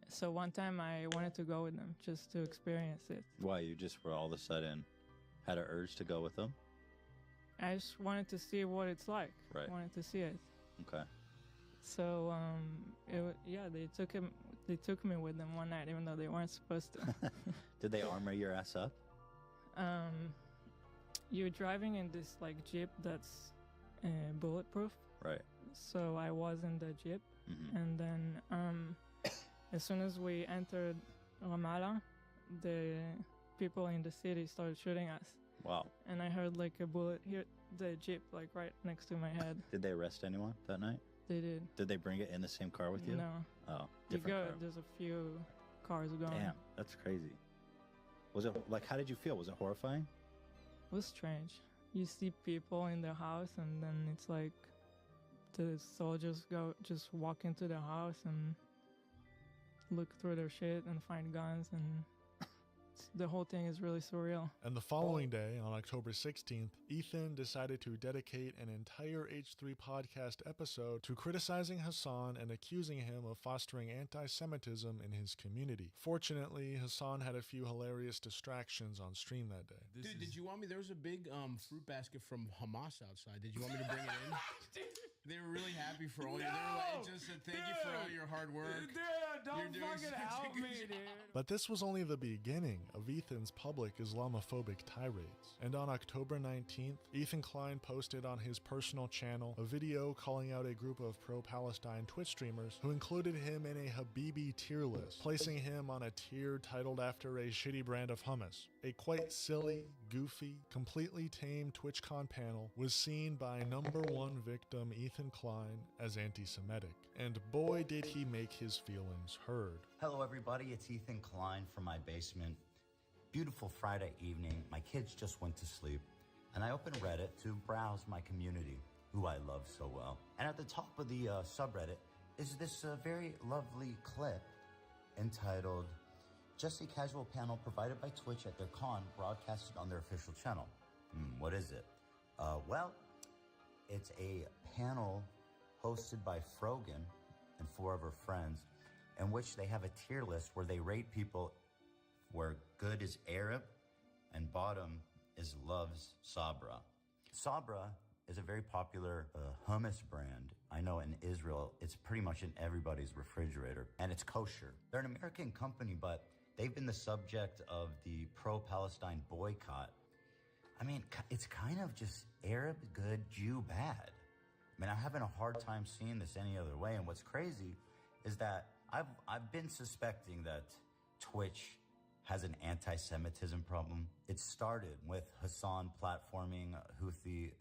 So one time I wanted to go with them just to experience it. Why, you just were all of a sudden had an urge to go with them? I just wanted to see what it's like. Right. Wanted to see it. Okay. So they took me with them one night, even though they weren't supposed to. Did they armor your ass up? You're driving in this like Jeep that's bulletproof. Right. So I was in the Jeep, and then as soon as we entered Ramallah, the people in the city started shooting us. Wow. And I heard like a bullet hit the Jeep like right next to my head. Did they arrest anyone that night? They did. Did they bring it in the same car with you? No. Oh, different car. There's a few cars going. Damn, that's crazy. Was it like, how did you feel? Was it horrifying? It was strange. You see people in the house, and then it's like the soldiers just walk into the house and look through their shit and find guns, and the whole thing is really surreal. And the following day, on October 16th, Ethan decided to dedicate an entire H3 podcast episode to criticizing Hassan and accusing him of fostering anti-Semitism in his community. Fortunately, Hassan had a few hilarious distractions on stream that day. Dude, did you want me? There was a big fruit basket from Hamas outside. Did you want me to bring it in? They were really happy for all your. They were like, it just said thank you for all your hard work. Dude, don't fucking help me, dude. But this was only the beginning of Ethan's public Islamophobic tirades. And on October 19th, Ethan Klein posted on his personal channel a video calling out a group of pro-Palestine Twitch streamers who included him in a Habibi tier list, placing him on a tier titled after a shitty brand of hummus. A quite silly, goofy, completely tame TwitchCon panel was seen by #1 victim Ethan Klein as anti-Semitic. And boy did he make his feelings heard. Hello, everybody. It's Ethan Klein from my basement. Beautiful Friday evening. My kids just went to sleep, and I opened Reddit to browse my community, who I love so well. And at the top of the subreddit is this very lovely clip entitled "Just a Casual Panel Provided by Twitch at their con, broadcasted on their official channel." What is it? Well, it's a panel hosted by Frogan and 4 of her friends, in which they have a tier list where they rate people where good is Arab and bottom is loves Sabra. Sabra is a very popular hummus brand. I know in Israel, it's pretty much in everybody's refrigerator, and it's kosher. They're an American company, but they've been the subject of the pro-Palestine boycott. I mean, it's kind of just Arab good, Jew bad. I mean, I'm having a hard time seeing this any other way, and what's crazy is that I've been suspecting that Twitch has an anti-Semitism problem. It started with Hassan platforming Houthi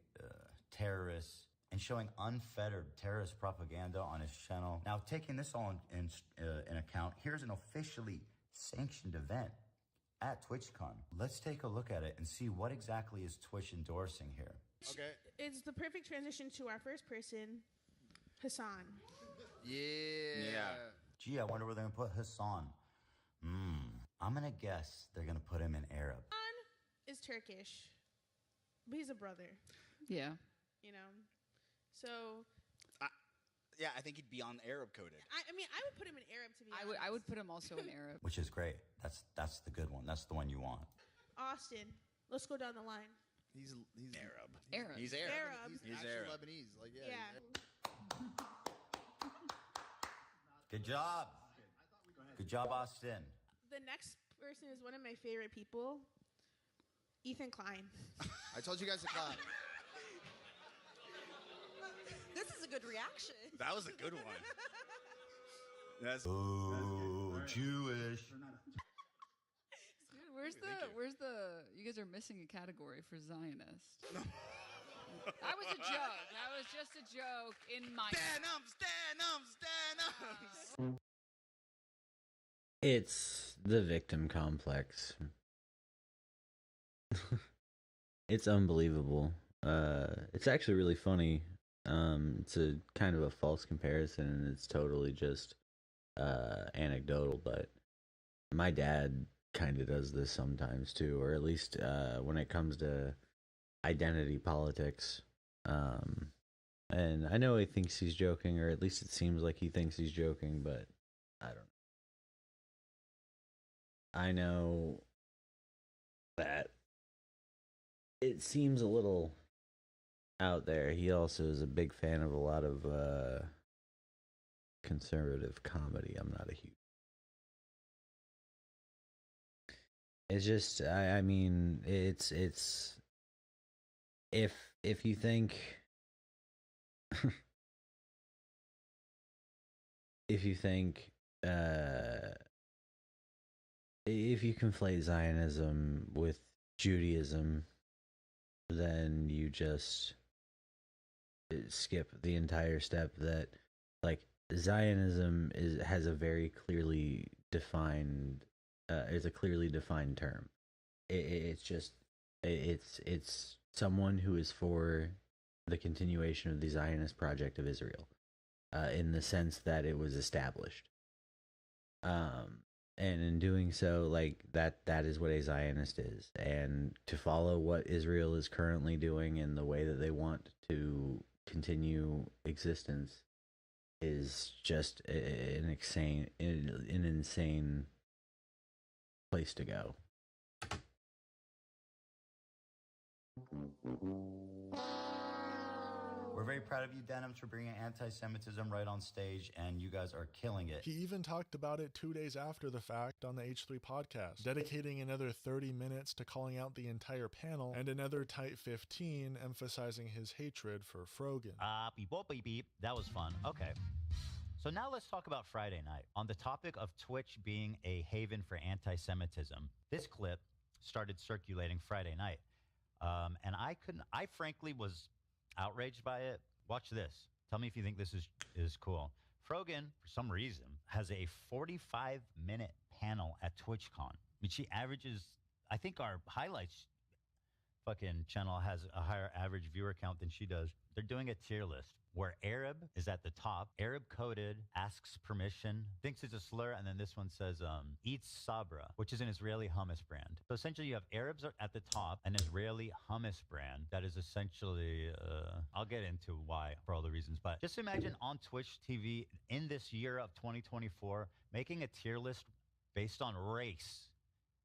terrorists and showing unfettered terrorist propaganda on his channel. Now, taking this all in account, here's an officially sanctioned event at TwitchCon. Let's take a look at it and see what exactly is Twitch endorsing here. Okay. It's the perfect transition to our first person, Hassan. Yeah. Gee, I wonder where they're going to put Hassan. I'm going to guess they're going to put him in Arab. Hassan is Turkish, but he's a brother, Yeah. you know? So, Yeah, I think he'd be on Arab coded. I mean, I would put him in Arab, to be honest. I would put him also in Arab. Which is great. That's the good one. That's the one you want. Austin, let's go down the line. He's Arab. Arab. He's Arab. Arab. He's He's Arab. Arab. Lebanese. Like Yeah. Good job. Good job, Austin. The next person is one of my favorite people, Ethan Klein. I told you guys to clap. This is a good reaction. That was a good one. That's Jewish. Where's the you guys are missing a category for Zionist. That was a joke. That was just a joke in my Stand up. It's the victim complex. It's unbelievable. It's actually really funny. It's a kind of a false comparison, and it's totally just anecdotal, but my dad kind of does this sometimes too, or at least when it comes to identity politics. And I know he thinks he's joking, or at least it seems like he thinks he's joking, but I don't know. I know that it seems a little out there. He also is a big fan of a lot of conservative comedy. I'm not a huge. It's just, I mean, it's if you think if you conflate Zionism with Judaism, then you just skip the entire step that, like, Zionism has a very clearly defined is a clearly defined term. It's someone who is for the continuation of the Zionist project of Israel, in the sense that it was established. and in doing so, like that is what a Zionist is. And to follow what Israel is currently doing in the way that they want to continue existence is just an insane place to go. We're very proud of you, Denims, for bringing anti-Semitism right on stage, and you guys are killing it. He even talked about it 2 days after the fact on the H3 podcast, dedicating another 30 minutes to calling out the entire panel and another tight 15 emphasizing his hatred for Frogan. Beep, boop, beep, beep. That was fun. Okay. So now let's talk about Friday night. On the topic of Twitch being a haven for anti-Semitism, this clip started circulating Friday night. And I frankly was outraged by it. Watch this. Tell me if you think this is cool. Frogan, for some reason, has a 45-minute panel at TwitchCon. I mean, she averages, I think our highlights fucking channel has a higher average viewer count than she does. They're doing a tier list where Arab is at the top. Arab coded, asks permission, thinks it's a slur, and then this one says, eats sabra, which is an Israeli hummus brand. So essentially you have Arabs are at the top, an Israeli hummus brand that is essentially, I'll get into why for all the reasons, but just imagine on Twitch TV in this year of 2024, making a tier list based on race.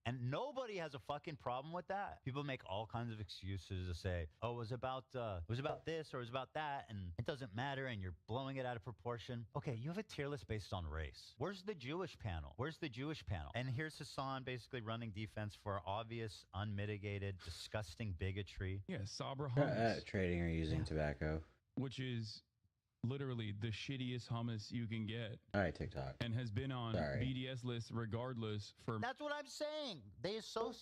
And nobody has a fucking problem with that. People make all kinds of excuses to say, oh, it was about this or it was about that, and it doesn't matter, and you're blowing it out of proportion. Okay, you have a tier list based on race. Where's the Jewish panel? Where's the Jewish panel? And here's Hassan basically running defense for obvious, unmitigated, disgusting bigotry. Yeah, Sabra hummus. Trading or using tobacco. Which is literally the shittiest hummus you can get. All right, TikTok. And has been on BDS lists regardless for... That's what I'm saying.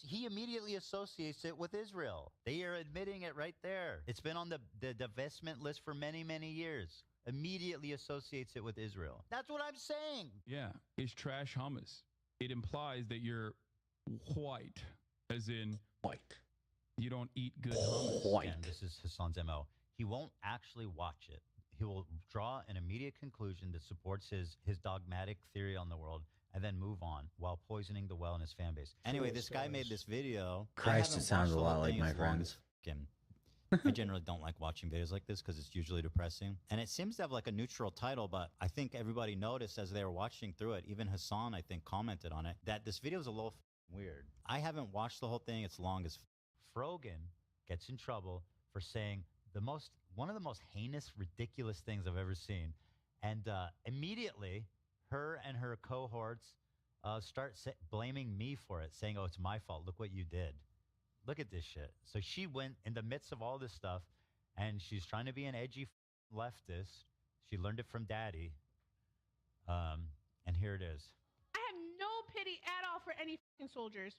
He immediately associates it with Israel. They are admitting it right there. It's been on the divestment list for many, many years. Immediately associates it with Israel. That's what I'm saying. Yeah, it's trash hummus. It implies that you're white, as in... White. You don't eat good hummus. White. Again, this is Hassan's MO. He won't actually watch it. He will draw an immediate conclusion that supports his dogmatic theory on the world and then move on while poisoning the well in his fan base. Anyway, this guy made this video. Christ, it sounds a lot like my friends. I generally don't like watching videos like this because it's usually depressing. And it seems to have like a neutral title, but I think everybody noticed as they were watching through it, even Hassan, I think, commented on it, that this video is a little weird. I haven't watched the whole thing. It's long as Frogan gets in trouble for saying one of the most heinous, ridiculous things I've ever seen. And immediately, her and her cohorts start blaming me for it, saying, oh, it's my fault. Look what you did. Look at this shit. So she went in the midst of all this stuff, and she's trying to be an edgy leftist. She learned it from daddy. And here it is. I have no pity at all for any fucking soldiers.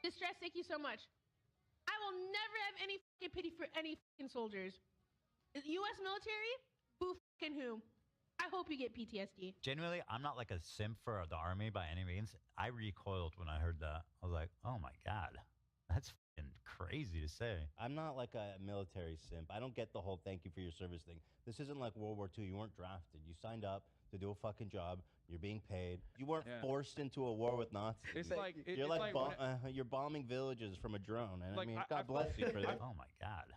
Distress, thank you so much. I will never have any fucking pity for any fucking soldiers. The U.S. military? Boo fucking who? I hope you get PTSD. Genuinely, I'm not like a simp for the army by any means. I recoiled when I heard that. I was like, oh my God, that's fucking crazy to say. I'm not like a military simp. I don't get the whole thank you for your service thing. This isn't like World War II. You weren't drafted. You signed up to do a fucking job. You're being paid. You weren't forced into a war with Nazis. You're bombing villages from a drone. And like, I mean, God bless you for that. Oh my God,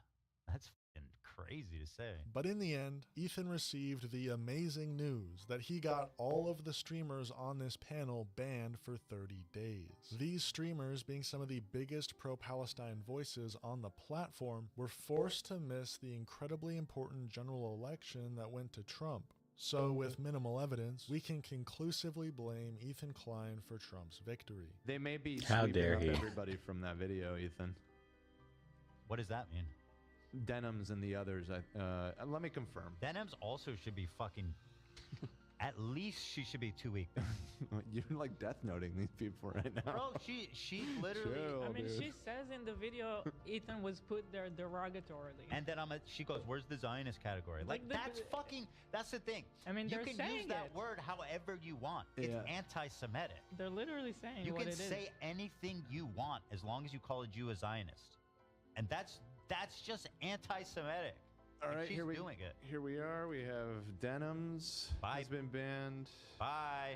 that's fucking crazy to say. But in the end, Ethan received the amazing news that he got all of the streamers on this panel banned for 30 days. These streamers, being some of the biggest pro-Palestine voices on the platform, were forced to miss the incredibly important general election that went to Trump. So, with minimal evidence, we can conclusively blame Ethan Klein for Trump's victory. They may be How sweeping dare up he. everybody from that video, Ethan. What does that mean? Denims and the others. Let me confirm. Denims also should be fucking... At least she should be 2 weeks. You're like death noting these people right now. Bro, she literally... Chill, I mean, dude. she says in the video, Ethan was put there derogatorily. And then she goes, where's the Zionist category? Like, that's the thing. I mean, you they're can saying use that it. word however you want. It's anti-Semitic. They're literally saying You what can it is. say anything you want as long as you call a Jew a Zionist. And that's just anti-Semitic. All right, she's here we doing it. Here we are. We have Denims. Bye. Has been banned. Bye.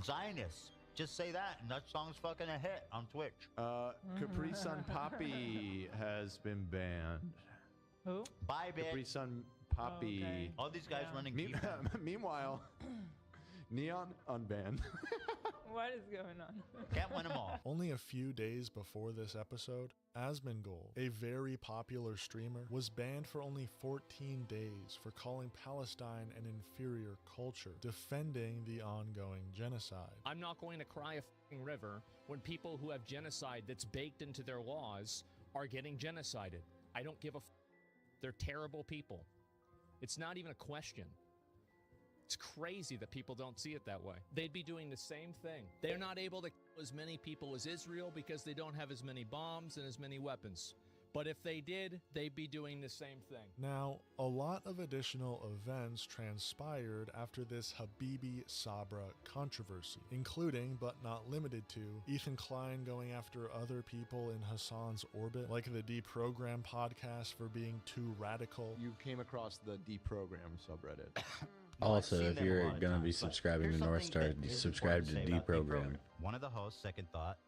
Zionists. Just say that, and that song's fucking a hit on Twitch. Capri Sun Poppy has been banned. Who? Bye, bitch. Capri Sun Poppy. okay. All these guys running. Meanwhile, Neon unbanned. What is going on? Can't win them all. Only a few days before this episode, Asmongold, a very popular streamer, was banned for only 14 days for calling Palestine an inferior culture, defending the ongoing genocide. I'm not going to cry a fucking river when people who have genocide that's baked into their laws are getting genocided. I don't give a They're terrible people. It's not even a question. It's crazy that people don't see it that way. They'd be doing the same thing. They're not able to kill as many people as Israel because they don't have as many bombs and as many weapons. But if they did, they'd be doing the same thing. Now, a lot of additional events transpired after this Habibi Sabra controversy, including, but not limited to, Ethan Klein going after other people in Hassan's orbit, like the Deprogram podcast for being too radical. You came across the Deprogram subreddit. Also, if you're going to be subscribing to North Star, subscribe to Deprogram. One of the hosts, Second Thought,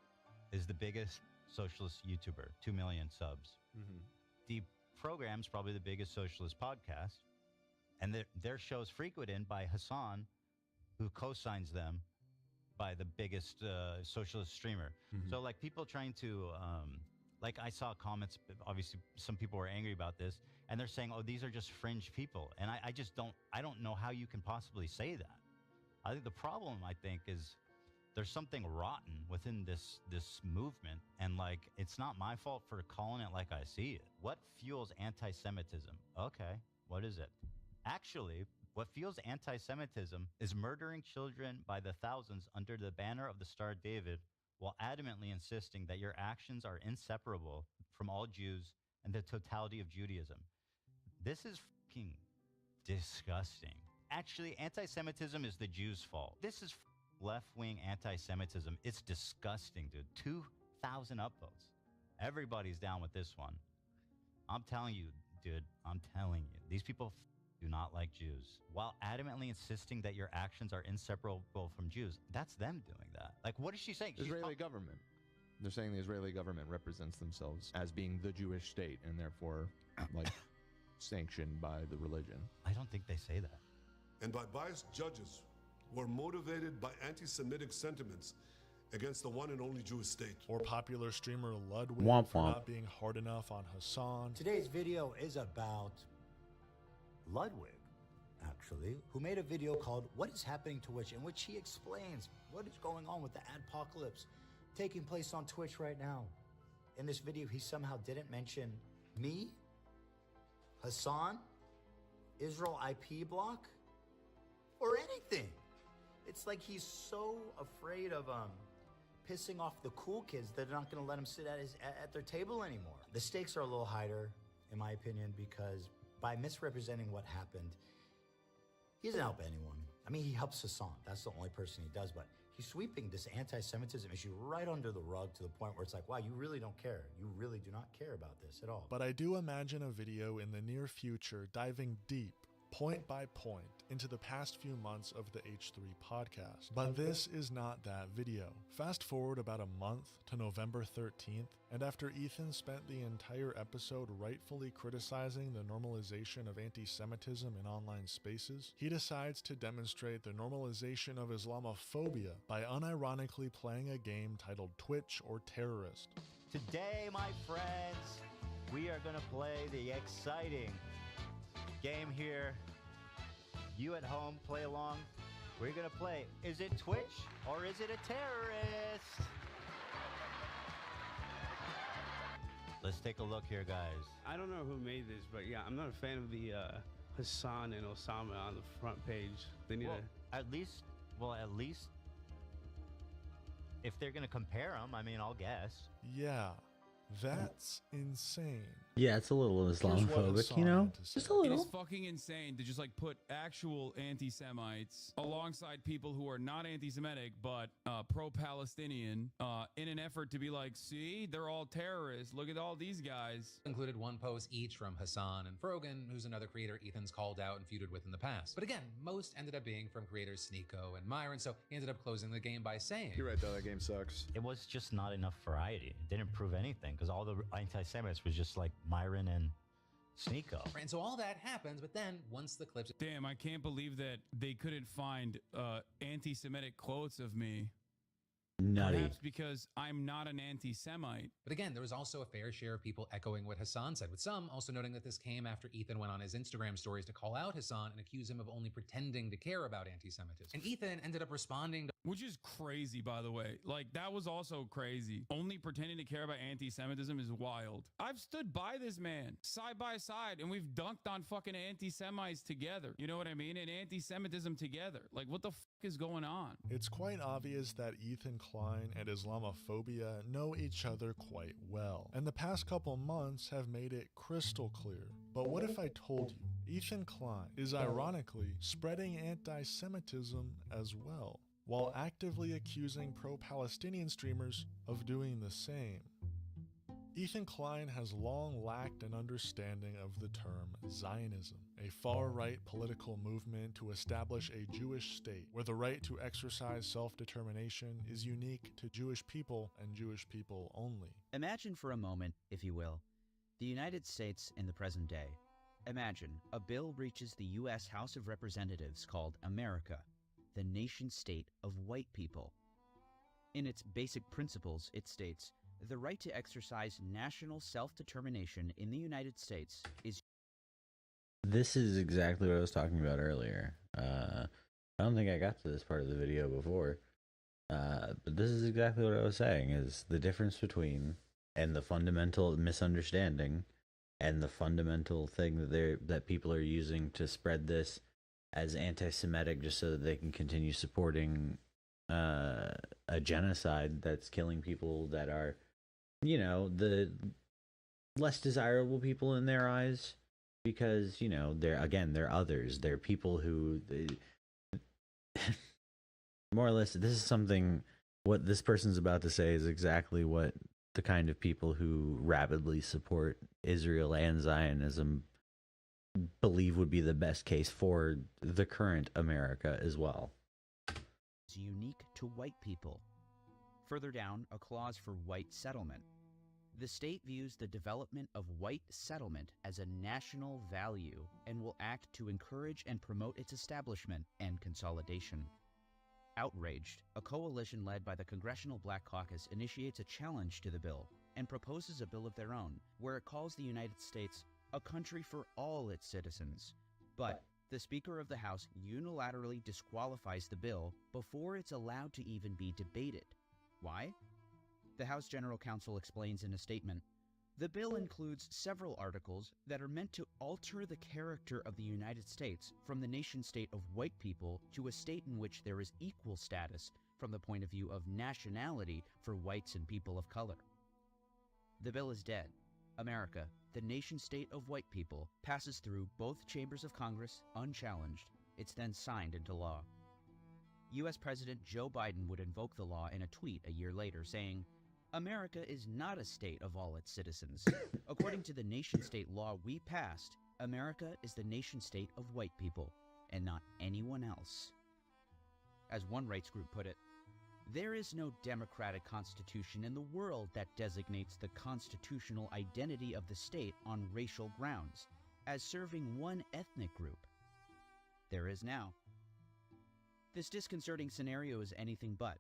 is the biggest socialist YouTuber, 2 million subs. Deprogram's probably the biggest socialist podcast, and their show's frequented by Hassan, who co-signs them by the biggest socialist streamer. So, like, people trying to, like, I saw comments, obviously some people were angry about this, and they're saying, oh, these are just fringe people. And I just don't know how you can possibly say that. I think the problem, is there's something rotten within this movement, and, like, it's not my fault for calling it like I see it. What fuels anti-Semitism? Okay, what is it? Actually, what fuels anti-Semitism is murdering children by the thousands under the banner of the Star of David, while adamantly insisting that your actions are inseparable from all Jews and the totality of Judaism. This is fucking disgusting. Actually, anti-Semitism is the Jews' fault. This is left-wing anti-Semitism. It's disgusting, dude. 2,000 upvotes. Everybody's down with this one. I'm telling you, dude. I'm telling you. These people do not like Jews, while adamantly insisting that your actions are inseparable from Jews. That's them doing that. Like, what is she saying? Israeli government. They're saying the Israeli government represents themselves as being the Jewish state and therefore, like, sanctioned by the religion. I don't think they say that. And by biased judges who are motivated by anti-Semitic sentiments against the one and only Jewish state. Or popular streamer Ludwig Womp for womp. not being hard enough on Hassan. Today's video is about Ludwig, actually, who made a video called What is Happening to Twitch, in which he explains what is going on with the adpocalypse taking place on Twitch right now. In this video, he somehow didn't mention me, Hassan, Israel IP block, or anything. It's like he's so afraid of pissing off the cool kids that are not going to let him sit at their table anymore. The stakes are a little higher, in my opinion, because by misrepresenting what happened, he doesn't help anyone. I mean, he helps Hassan. That's the only person he does, but he's sweeping this anti-Semitism issue right under the rug to the point where it's like, wow, you really don't care. You really do not care about this at all. But I do imagine a video in the near future diving deep, point by point, into the past few months of the H3 podcast. But this is not that video. Fast forward about a month to November 13th, and after Ethan spent the entire episode rightfully criticizing the normalization of anti-Semitism in online spaces, he decides to demonstrate the normalization of Islamophobia by unironically playing a game titled Twitch or Terrorist. Today, my friends, we are going to play the exciting game here. You at home, play along. We're going to play, is it Twitch or is it a terrorist? Let's take a look here, guys. I don't know who made this, but yeah, I'm not a fan of the Hassan and Osama on the front page. They need at least if they're going to compare them, I mean, I'll guess. Yeah, That's insane. Yeah, it's a little Here's what Islamophobic, Hassan you know? had to say. Just a It is little. fucking insane to just like put actual anti-Semites alongside people who are not anti-Semitic but pro-Palestinian in an effort to be like, see, they're all terrorists. Look at all these guys. Included one post each from Hassan and Frogan, who's another creator Ethan's called out and feuded with in the past. But again, most ended up being from creators Sneeko and Myron, so he ended up closing the game by saying, You're right, though. That game sucks. It was just not enough variety. It didn't prove anything because all the anti-Semites was just like Myron and Sneeko. And so all that happens, but then once the clips... Damn, I can't believe that they couldn't find anti-Semitic quotes of me. Nutty. Perhaps because I'm not an anti-Semite. But again, there was also a fair share of people echoing what Hassan said, with some also noting that this came after Ethan went on his Instagram stories to call out Hassan and accuse him of only pretending to care about anti-Semitism. And Ethan ended up responding to... Which is crazy, by the way. Like, that was also crazy. Only pretending to care about anti-Semitism is wild. I've stood by this man, side by side, and we've dunked on fucking anti-Semites together. You know what I mean? And anti-Semitism together. Like, what the fuck is going on? It's quite obvious that Ethan Klein and Islamophobia know each other quite well, and the past couple months have made it crystal clear. But what if I told you Ethan Klein is ironically spreading anti-Semitism as well, while actively accusing pro-Palestinian streamers of doing the same? Ethan Klein has long lacked an understanding of the term Zionism, a far-right political movement to establish a Jewish state where the right to exercise self-determination is unique to Jewish people and Jewish people only. Imagine for a moment, if you will, the United States in the present day. Imagine a bill reaches the U.S. House of Representatives called America, the nation-state of white people. In its basic principles, it states, the right to exercise national self-determination in the United States is... This is exactly what I was talking about earlier. I don't think I got to this part of the video before. But this is exactly what I was saying, is the difference between, and the fundamental misunderstanding, and the fundamental thing that people are using to spread this as anti-Semitic just so that they can continue supporting a genocide that's killing people that are, you know, the less desirable people in their eyes, because, you know, they're others. They're people who more or less, this is something, what this person's about to say is exactly what the kind of people who rabidly support Israel and Zionism believe would be the best case for the current America as well. Is unique to white people. Further down, a clause for white settlement. The state views the development of white settlement as a national value and will act to encourage and promote its establishment and consolidation. Outraged, a coalition led by the Congressional Black Caucus initiates a challenge to the bill and proposes a bill of their own, where it calls the United States a country for all its citizens. But the Speaker of the House unilaterally disqualifies the bill before it's allowed to even be debated. Why? The House General Counsel explains in a statement, the bill includes several articles that are meant to alter the character of the United States from the nation-state of white people to a state in which there is equal status from the point of view of nationality for whites and people of color. The bill is dead. America, the nation-state of white people, passes through both chambers of Congress unchallenged. It's then signed into law. U.S. President Joe Biden would invoke the law in a tweet a year later, saying, America is not a state of all its citizens. According to the nation-state law we passed, America is the nation-state of white people, and not anyone else. As one rights group put it, there is no democratic constitution in the world that designates the constitutional identity of the state on racial grounds, as serving one ethnic group. There is now. This disconcerting scenario is anything but.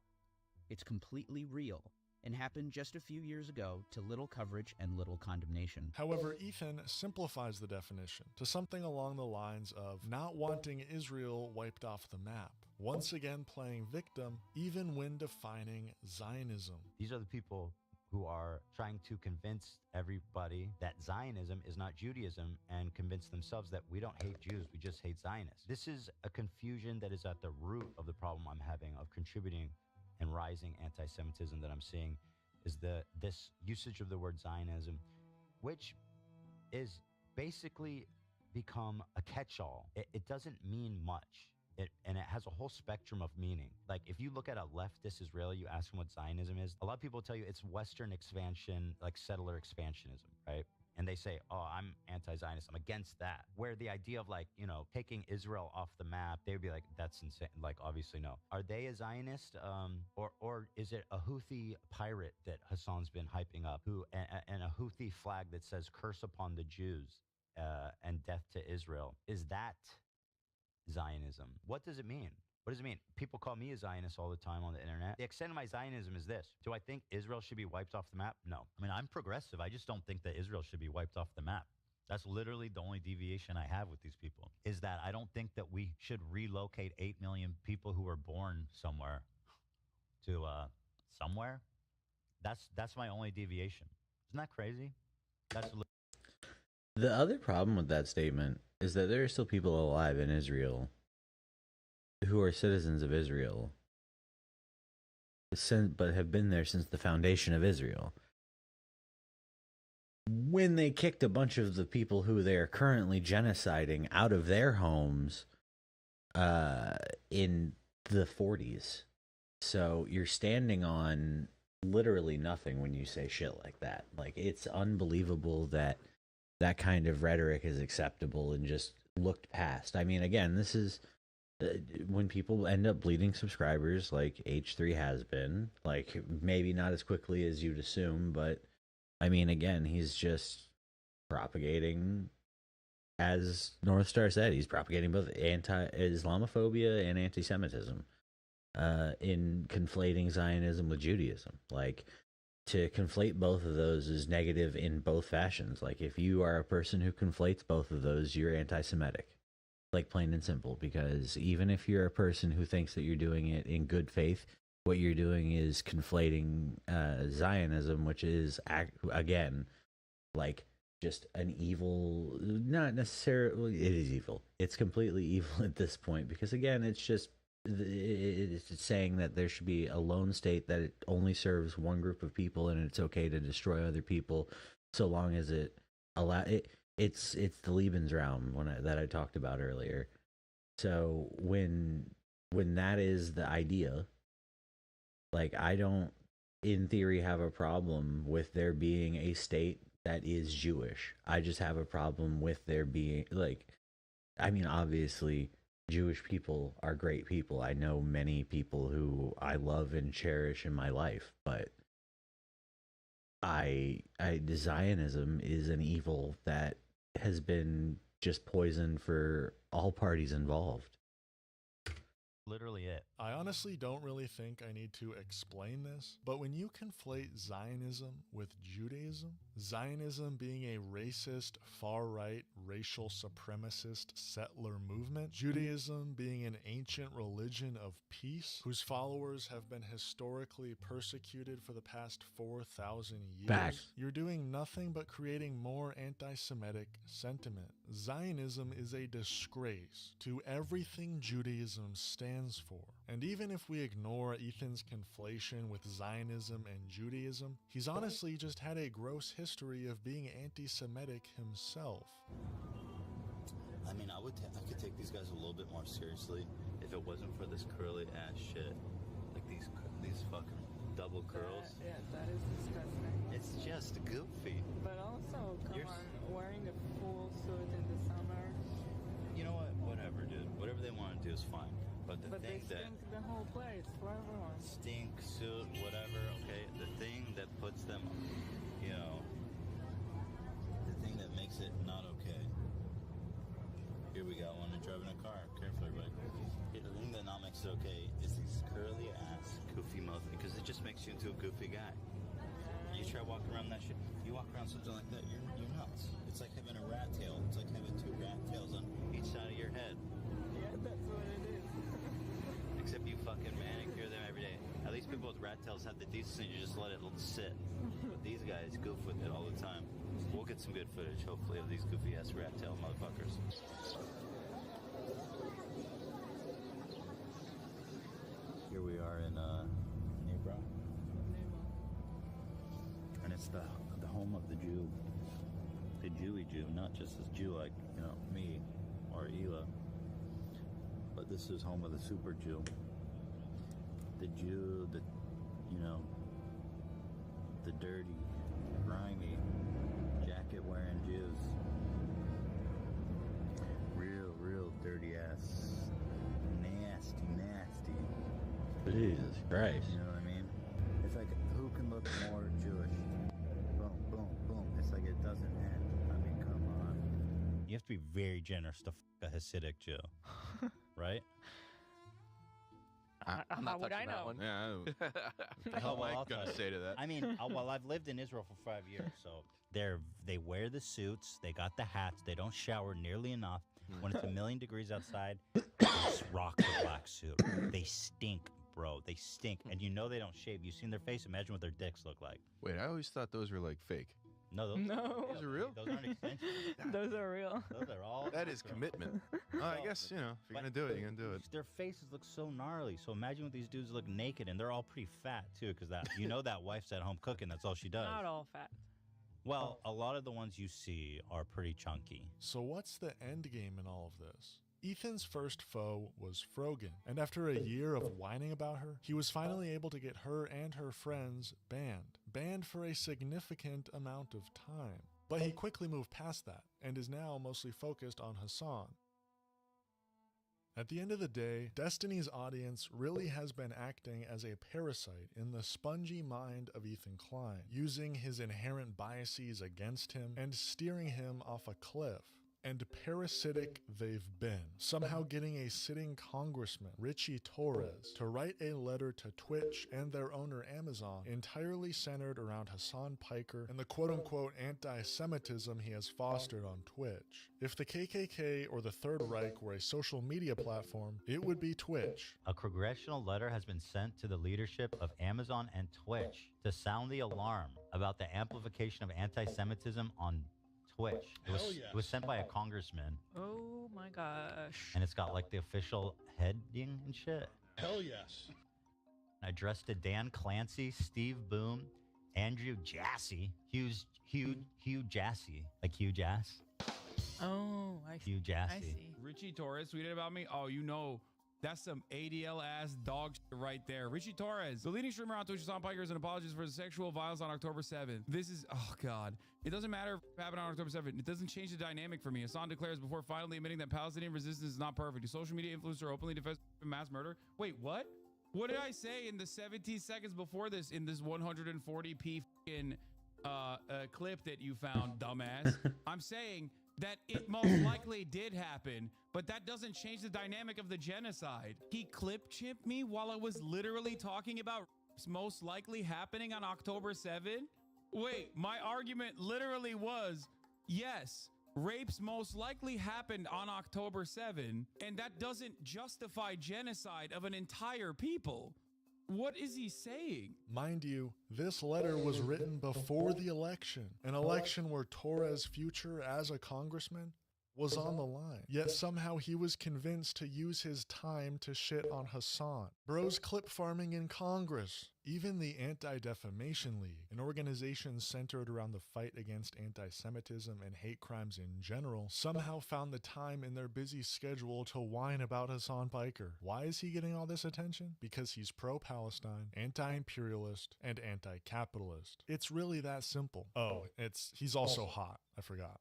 It's completely real, and happened just a few years ago to little coverage and little condemnation. However, Ethan simplifies the definition to something along the lines of not wanting Israel wiped off the map, once again playing victim even when defining Zionism. These are the people who are trying to convince everybody that Zionism is not Judaism and convince themselves that we don't hate Jews, we just hate Zionists. This is a confusion that is at the root of the problem I'm having of contributing and rising anti-Semitism that I'm seeing is this usage of the word Zionism, which is basically become a catch-all. It doesn't mean much. And it has a whole spectrum of meaning. Like, if you look at a leftist Israeli, you ask them what Zionism is, a lot of people tell you it's Western expansion, like settler expansionism, right? And they say, oh, I'm anti-Zionist, I'm against that. Where the idea of, like, you know, taking Israel off the map, they would be like, that's insane. Like, obviously, no. Are they a Zionist? Or is it a Houthi pirate that Hassan's been hyping up, and a Houthi flag that says curse upon the Jews and death to Israel? Is that Zionism? What does it mean? What does it mean? People call me a Zionist all the time on the internet. The extent of my Zionism is this. Do I think Israel should be wiped off the map? No. I mean, I'm progressive. I just don't think that Israel should be wiped off the map. That's literally the only deviation I have with these people, is that I don't think that we should relocate 8 million people who were born somewhere to somewhere. That's my only deviation. Isn't that crazy? The other problem with that statement is that there are still people alive in Israel who are citizens of Israel, but have been there since the foundation of Israel. When they kicked a bunch of the people who they are currently genociding out of their homes in the 40s. So you're standing on literally nothing when you say shit like that. Like, it's unbelievable that that kind of rhetoric is acceptable and just looked past. I mean, again, this is when people end up bleeding subscribers like H3 has been, like, maybe not as quickly as you'd assume, but I mean, again, he's just propagating, as North Star said, he's propagating both anti-Islamophobia and anti-Semitism in conflating Zionism with Judaism. Like, to conflate both of those is negative in both fashions. Like, if you are a person who conflates both of those, you're anti-Semitic. Like, plain and simple. Because even if you're a person who thinks that you're doing it in good faith, what you're doing is conflating Zionism, which is, again, like, just an evil, not necessarily, it is evil. It's completely evil at this point. Because, again, it's just, it's saying that there should be a lone state that it only serves one group of people and it's okay to destroy other people so long as it it's the Lebensraum that I talked about earlier. So when that is the idea, like, I don't in theory have a problem with there being a state that is Jewish. I just have a problem with there being, like, I mean, obviously Jewish people are great people. I know many people who I love and cherish in my life, but Zionism is an evil that has been just poison for all parties involved. Literally it. I honestly don't really think I need to explain this, but when you conflate Zionism with Judaism, Zionism being a racist, far-right, racial supremacist settler movement, Judaism being an ancient religion of peace, whose followers have been historically persecuted for the past 4,000 years, Back. You're doing nothing but creating more anti-Semitic sentiment. Zionism is a disgrace to everything Judaism stands for. And even if we ignore Ethan's conflation with Zionism and Judaism, he's honestly just had a gross history of being anti-Semitic himself. I mean, I could take these guys a little bit more seriously if it wasn't for this curly ass shit. Like these fucking double curls. Yeah, that is disgusting. It's just goofy. But also, come on, wearing a full suit in the summer. You know what? Whatever, dude. Whatever they want to do is fine. But the thing they stink the whole place for everyone. Stink, suit, whatever, okay? The thing that puts them, you know, the thing that makes it not okay. Here we got one driving a car. Careful, everybody. The thing that not makes it okay is these curly ass, goofy mouth, because it just makes you into a goofy guy. You try walking around that shit. You walk around something like that, you're nuts. It's like having a rat tail. It's like having two rat tails on each side of your head. Yeah, that's what it is. Except you fucking manicure them every day. At least people with rat tails have the decency to just let it sit. But these guys goof with it all the time. We'll get some good footage, hopefully, of these goofy ass rat tail motherfuckers. Here we are in Hebron. It's the home of the Jew, the Jewy Jew, not just this Jew like me or Ela, but this is home of the super Jew, the Jew, the dirty, grimy, jacket wearing Jews, real dirty ass, nasty. Jesus Christ. You know what I mean? It's like, who can look more Jewish? Boom, boom, boom. It's like it doesn't end. I mean, come on. You have to be very generous to a Hasidic Jew, right? I'm not How would I touching that know? one. Yeah. Oh, well, I'll gonna tell say to that? I mean, I've lived in Israel for 5 years, so they wear the suits, they got the hats, they don't shower nearly enough. When it's 1,000,000 degrees outside, they rock the black suit. They stink, bro. They stink, and they don't shave. You've seen their face. Imagine what their dicks look like. Wait, I always thought those were like fake. No, those Those are real? Those aren't extensions. Those are real. Those are all. That is commitment. I guess, if you're going to do it, you're going to do it. Their faces look so gnarly. So imagine what these dudes look naked, and they're all pretty fat, too, because that wife's at home cooking. That's all she does. Not all fat. Well, a lot of the ones you see are pretty chunky. So what's the end game in all of this? Ethan's first foe was Frogan, and after a year of whining about her, he was finally able to get her and her friends banned for a significant amount of time. But he quickly moved past that, and is now mostly focused on Hassan. At the end of the day, Destiny's audience really has been acting as a parasite in the spongy mind of Ethan Klein, using his inherent biases against him and steering him off a cliff. And parasitic they've been, somehow getting a sitting congressman, Richie Torres, to write a letter to Twitch and their owner Amazon entirely centered around Hassan Piker and the quote-unquote anti-Semitism he has fostered on Twitch. If the KKK or the Third Reich were a social media platform, it would be Twitch. A congressional letter has been sent to the leadership of Amazon and Twitch to sound the alarm about the amplification of anti-Semitism on Twitch. It was sent by a congressman, Oh my gosh. and it's got like the official heading and shit. Hell yes. Addressed to Dan Clancy, Steve Boom, Andrew Jassy, Hugh Jassy, like Hugh Jass. Oh, I see. Hugh Jassy. I see. Richie Torres tweeted about me. Oh, that's some ADL ass dog shit right there. Richie Torres, the leading streamer on Twitch, Hassan Piker, is an apologist for sexual violence on October 7th. This is, oh God. It doesn't matter if it happened on October 7th. It doesn't change the dynamic for me. Hassan declares before finally admitting that Palestinian resistance is not perfect. A social media influencer openly defends mass murder. Wait, what? What did I say in the 17 seconds before this in this 140p fucking clip that you found, dumbass? I'm saying that it most likely did happen, but that doesn't change the dynamic of the genocide. He clip chipped me while I was literally talking about most likely happening on October 7th. Wait, my argument literally was, yes, rapes most likely happened on October 7th, and that doesn't justify genocide of an entire people. What is he saying? Mind you, this letter was written before the election, an election where Torres' future as a congressman was on the line. Yet somehow he was convinced to use his time to shit on Hassan. Bro's clip farming in Congress. Even the Anti-Defamation League, an organization centered around the fight against anti-Semitism and hate crimes in general, somehow found the time in their busy schedule to whine about Hassan Piker. Why is he getting all this attention? Because he's pro-Palestine, anti-imperialist, and anti-capitalist. It's really that simple. Oh, he's also hot. I forgot.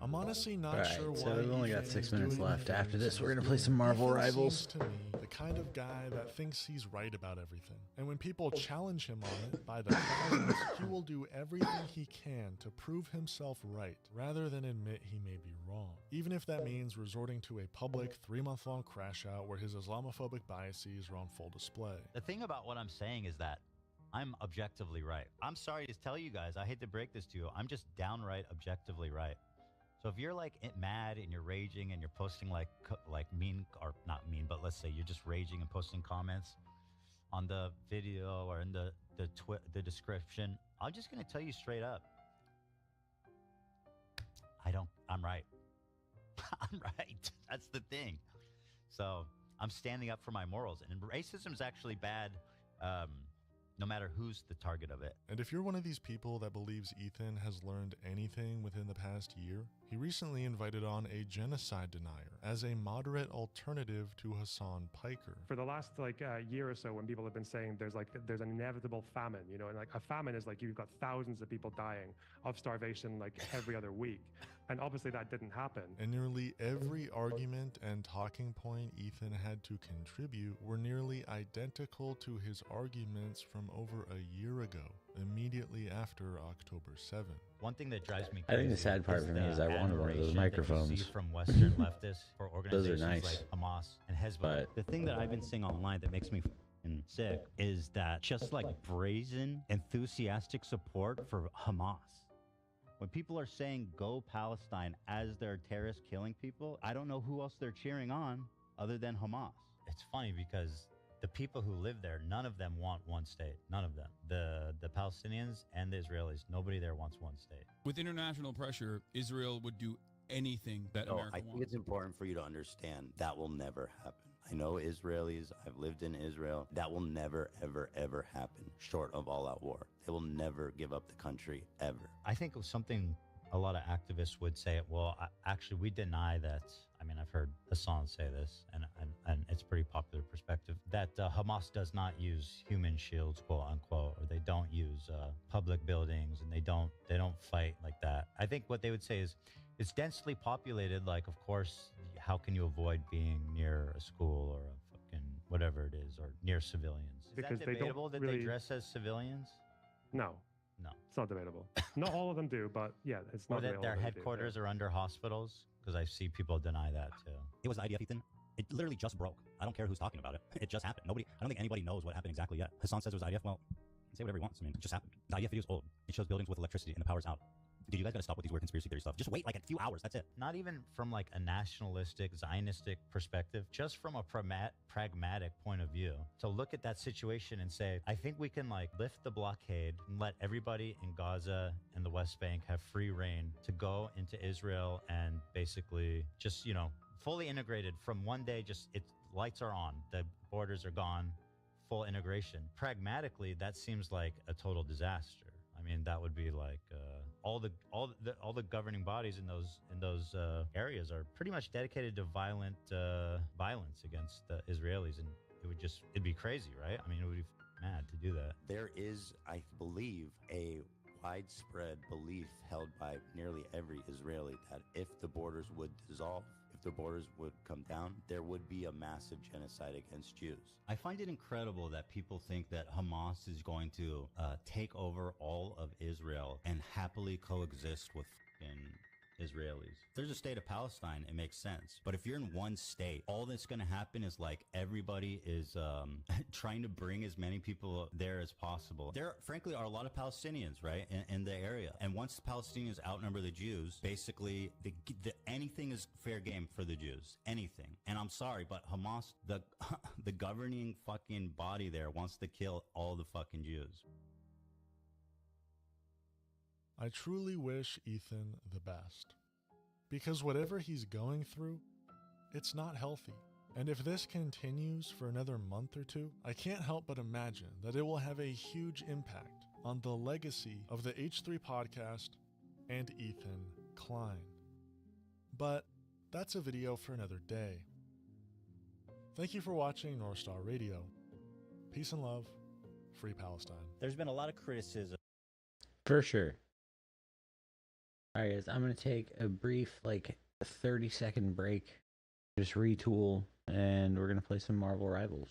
I'm honestly not sure why. So we've only got Ethan 6 is minutes doing left. the After things this, we're he's gonna play doing. some Marvel Ethan Rivals. seems to me the kind of guy that thinks he's right about everything. And when people challenge him on it by the thousands, he will do everything he can to prove himself right, rather than admit he may be wrong. Even if that means resorting to a public 3-month-long crash out where his Islamophobic biases are on full display. The thing about what I'm saying is that I'm objectively right. I'm sorry to tell you guys, I hate to break this to you. I'm just downright objectively right. So if you're like mad and you're raging and you're posting like mean, or not mean, but let's say you're just raging and posting comments on the video or in the description, I'm just going to tell you straight up. I'm right. I'm right. That's the thing. So I'm standing up for my morals. And racism is actually bad no matter who's the target of it. And if you're one of these people that believes Ethan has learned anything within the past year, he recently invited on a genocide denier as a moderate alternative to Hassan Piker. For the last year or so, when people have been saying there's an inevitable famine, you know, and like a famine is like you've got thousands of people dying of starvation like every other week. And obviously that didn't happen. And nearly every argument and talking point Ethan had to contribute were nearly identical to his arguments from over a year ago, immediately after October 7th. One thing that drives me I crazy think the sad part for me is I wanted one of those admiration that you microphones. see from Western leftists for Those are organizations nice. like Hamas and Hezbollah. The thing that I've been seeing online that makes me f***ing sick is that just like brazen, enthusiastic support for Hamas. When people are saying go Palestine as they're terrorists killing people, I don't know who else they're cheering on other than Hamas. It's funny because the people who live there, none of them want one state. None of them. The Palestinians and the Israelis, nobody there wants one state. With international pressure, Israel would do anything that No, America I think wants. it's important for you to understand that will never happen. I know Israelis, I've lived in Israel. That will never, ever, ever happen short of all-out war. They will never give up the country, ever. I think it was something a lot of activists would say, well, actually, we deny that. I mean, I've heard Hassan say this, and it's pretty popular perspective, that Hamas does not use human shields, quote unquote, or they don't use public buildings, and they don't fight like that. I think what they would say is, it's densely populated. Like, of course, how can you avoid being near a school or a fucking whatever it is, or near civilians? Is Because that they don't debatable that really- they dress as civilians? No. No. It's not debatable. Not all of them do, but yeah, it's Or not that debatable. their that they do, headquarters are under hospitals? Because I see people deny that too. It was IDF, Ethan. It literally just broke. I don't care who's talking about it. It just happened. I don't think anybody knows what happened exactly yet. Hassan says it was IDF. Well, he can say whatever he wants. I mean, it just happened. The IDF video is old. It shows buildings with electricity and the power's out. Dude, you guys gotta stop with these weird conspiracy theory stuff. Just wait like a few hours. That's it. Not even from like a nationalistic, Zionistic perspective, just from a pragmatic point of view. To look at that situation and say, I think we can like lift the blockade and let everybody in Gaza and the West Bank have free reign to go into Israel and basically just, you know, fully integrated from one day, just it's lights are on, the borders are gone, full integration. Pragmatically, that seems like a total disaster. I mean, that would be like all the governing bodies in those areas are pretty much dedicated to violence against the Israelis, and it'd be crazy, right? I mean, it would be mad to do that. There is, I believe, a widespread belief held by nearly every Israeli that if the borders would dissolve, if the borders would come down, there would be a massive genocide against Jews. I find it incredible that people think that Hamas is going to take over all of Israel and happily coexist with Israelis. If there's a state of Palestine, it makes sense. But if you're in one state, all that's going to happen is like everybody is trying to bring as many people there as possible. There, frankly, are a lot of Palestinians, right, in the area. And once the Palestinians outnumber the Jews, basically anything is fair game for the Jews. Anything. And I'm sorry, but Hamas, the governing fucking body there, wants to kill all the fucking Jews. I truly wish Ethan the best. Because whatever he's going through, it's not healthy. And if this continues for another month or two, I can't help but imagine that it will have a huge impact on the legacy of the H3 podcast and Ethan Klein. But that's a video for another day. Thank you for watching North Star Radio. Peace and love. Free Palestine. There's been a lot of criticism. For sure. Alright guys, I'm going to take a brief, 30-second break. Just retool, and we're going to play some Marvel Rivals.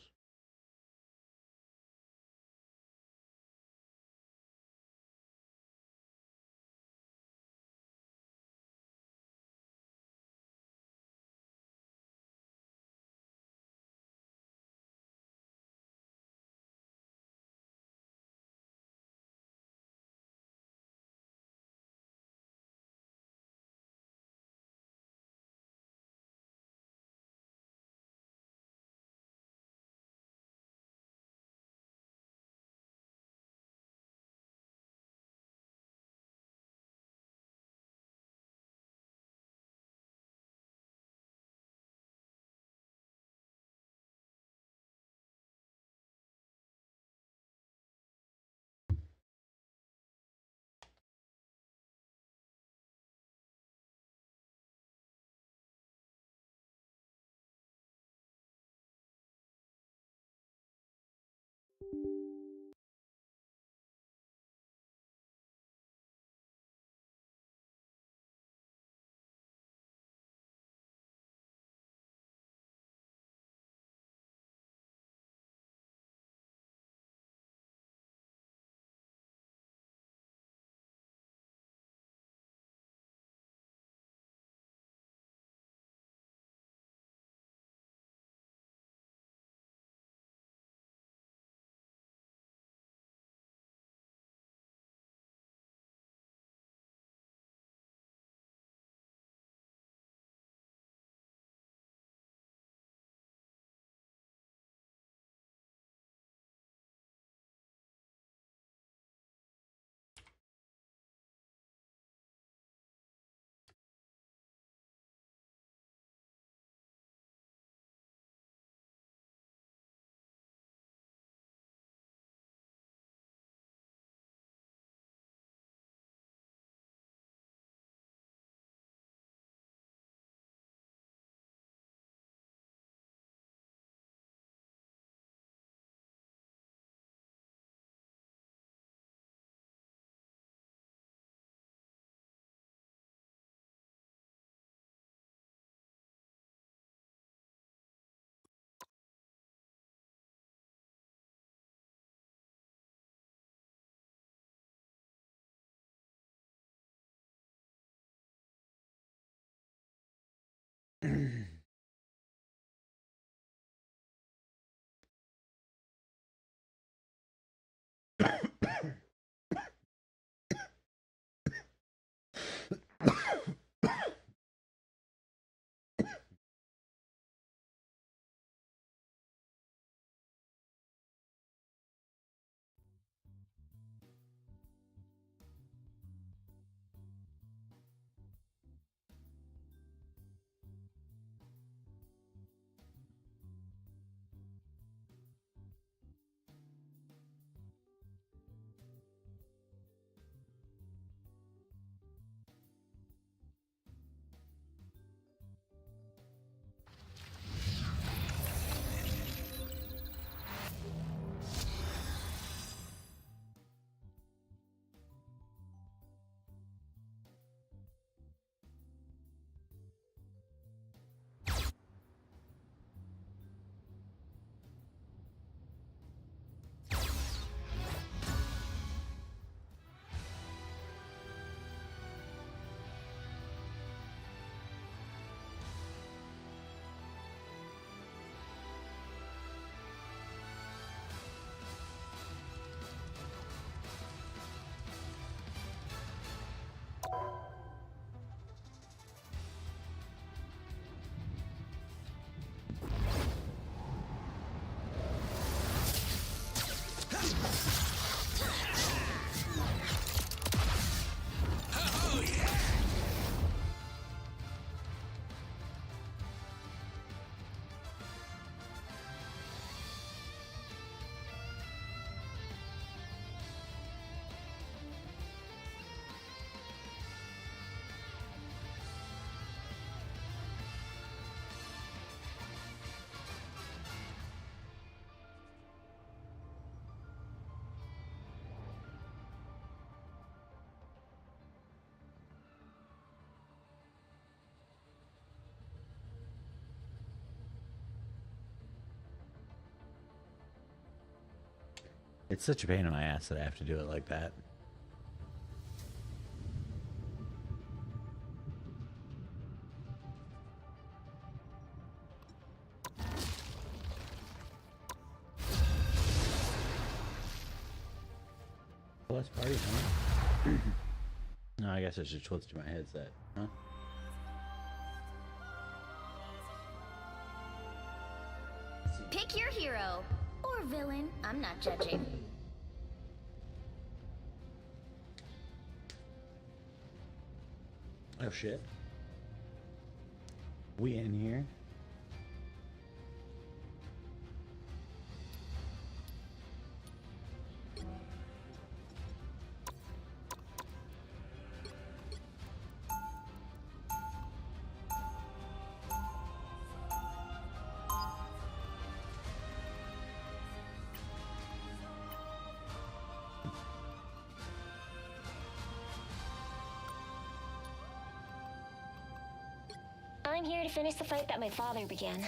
It's such a pain in my ass that I have to do it like that. Well, let's party, huh? No, I guess I should switch to my headset, huh? Pick your hero or villain. I'm not judging. Oh shit. We in here? I'm here to finish the fight that my father began.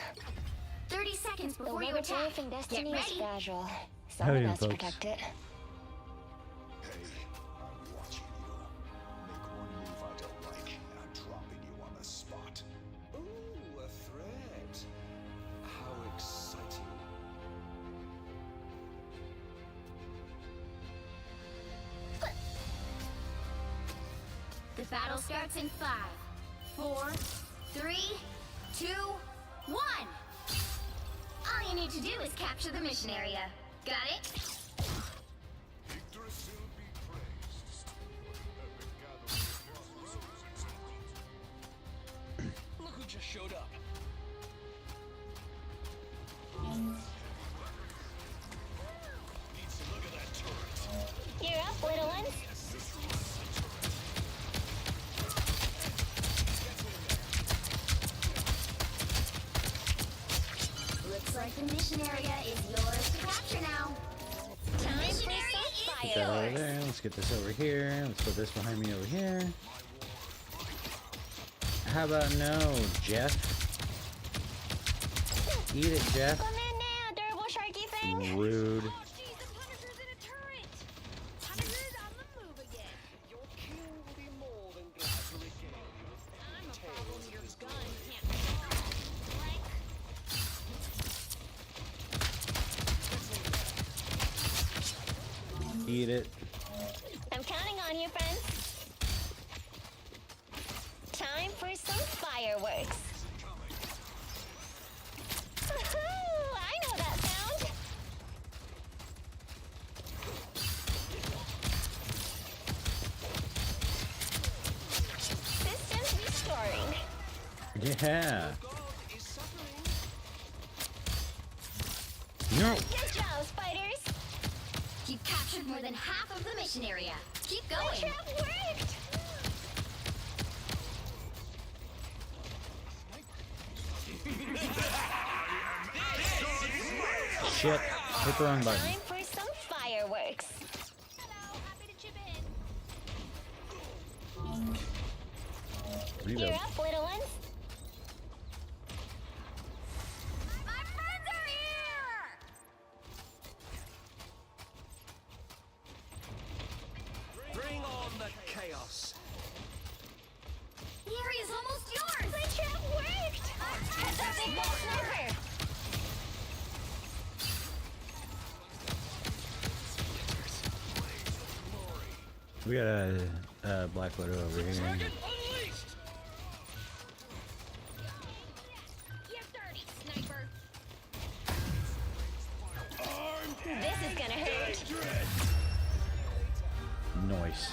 30 seconds The before you web of attack. life and Get destiny is ready. fragile. How Someone you has to folks? protect it. I'm watching you. Make one move I don't like, and I'm dropping you on the spot. Ooh, a threat. How exciting. The battle starts in 5, 4, 3, 2, 1. All you need to do is capture the mission area. Got it? Yggdrasil be praised. Look who just showed up. Needs to look at that turret. You're up, little ones. Looks like the mission area is yours to capture now. Time for Mission area some Put that over fireworks. there. Let's get this over here. Let's put this behind me over here. How about no, Jeff? Eat it, Jeff. Come in now, durable sharky thing. Rude. Eat it. I'm counting on you, friends. Time for some fireworks. Woohoo! I know that sound. Systems restoring. Yeah. No. Good job, spiders. You've captured more than half of the mission area. Keep going. My trap worked. Shit. Hit the wrong button. Time for some fireworks. Reload. You're up, little ones. My friends are here! Bring on the chaos. The area's almost yours! My trap worked. That's a big ball sniper. We got a Black Widow over here. Target unleashed. You're dirty, sniper. This is gonna hurt. Nice.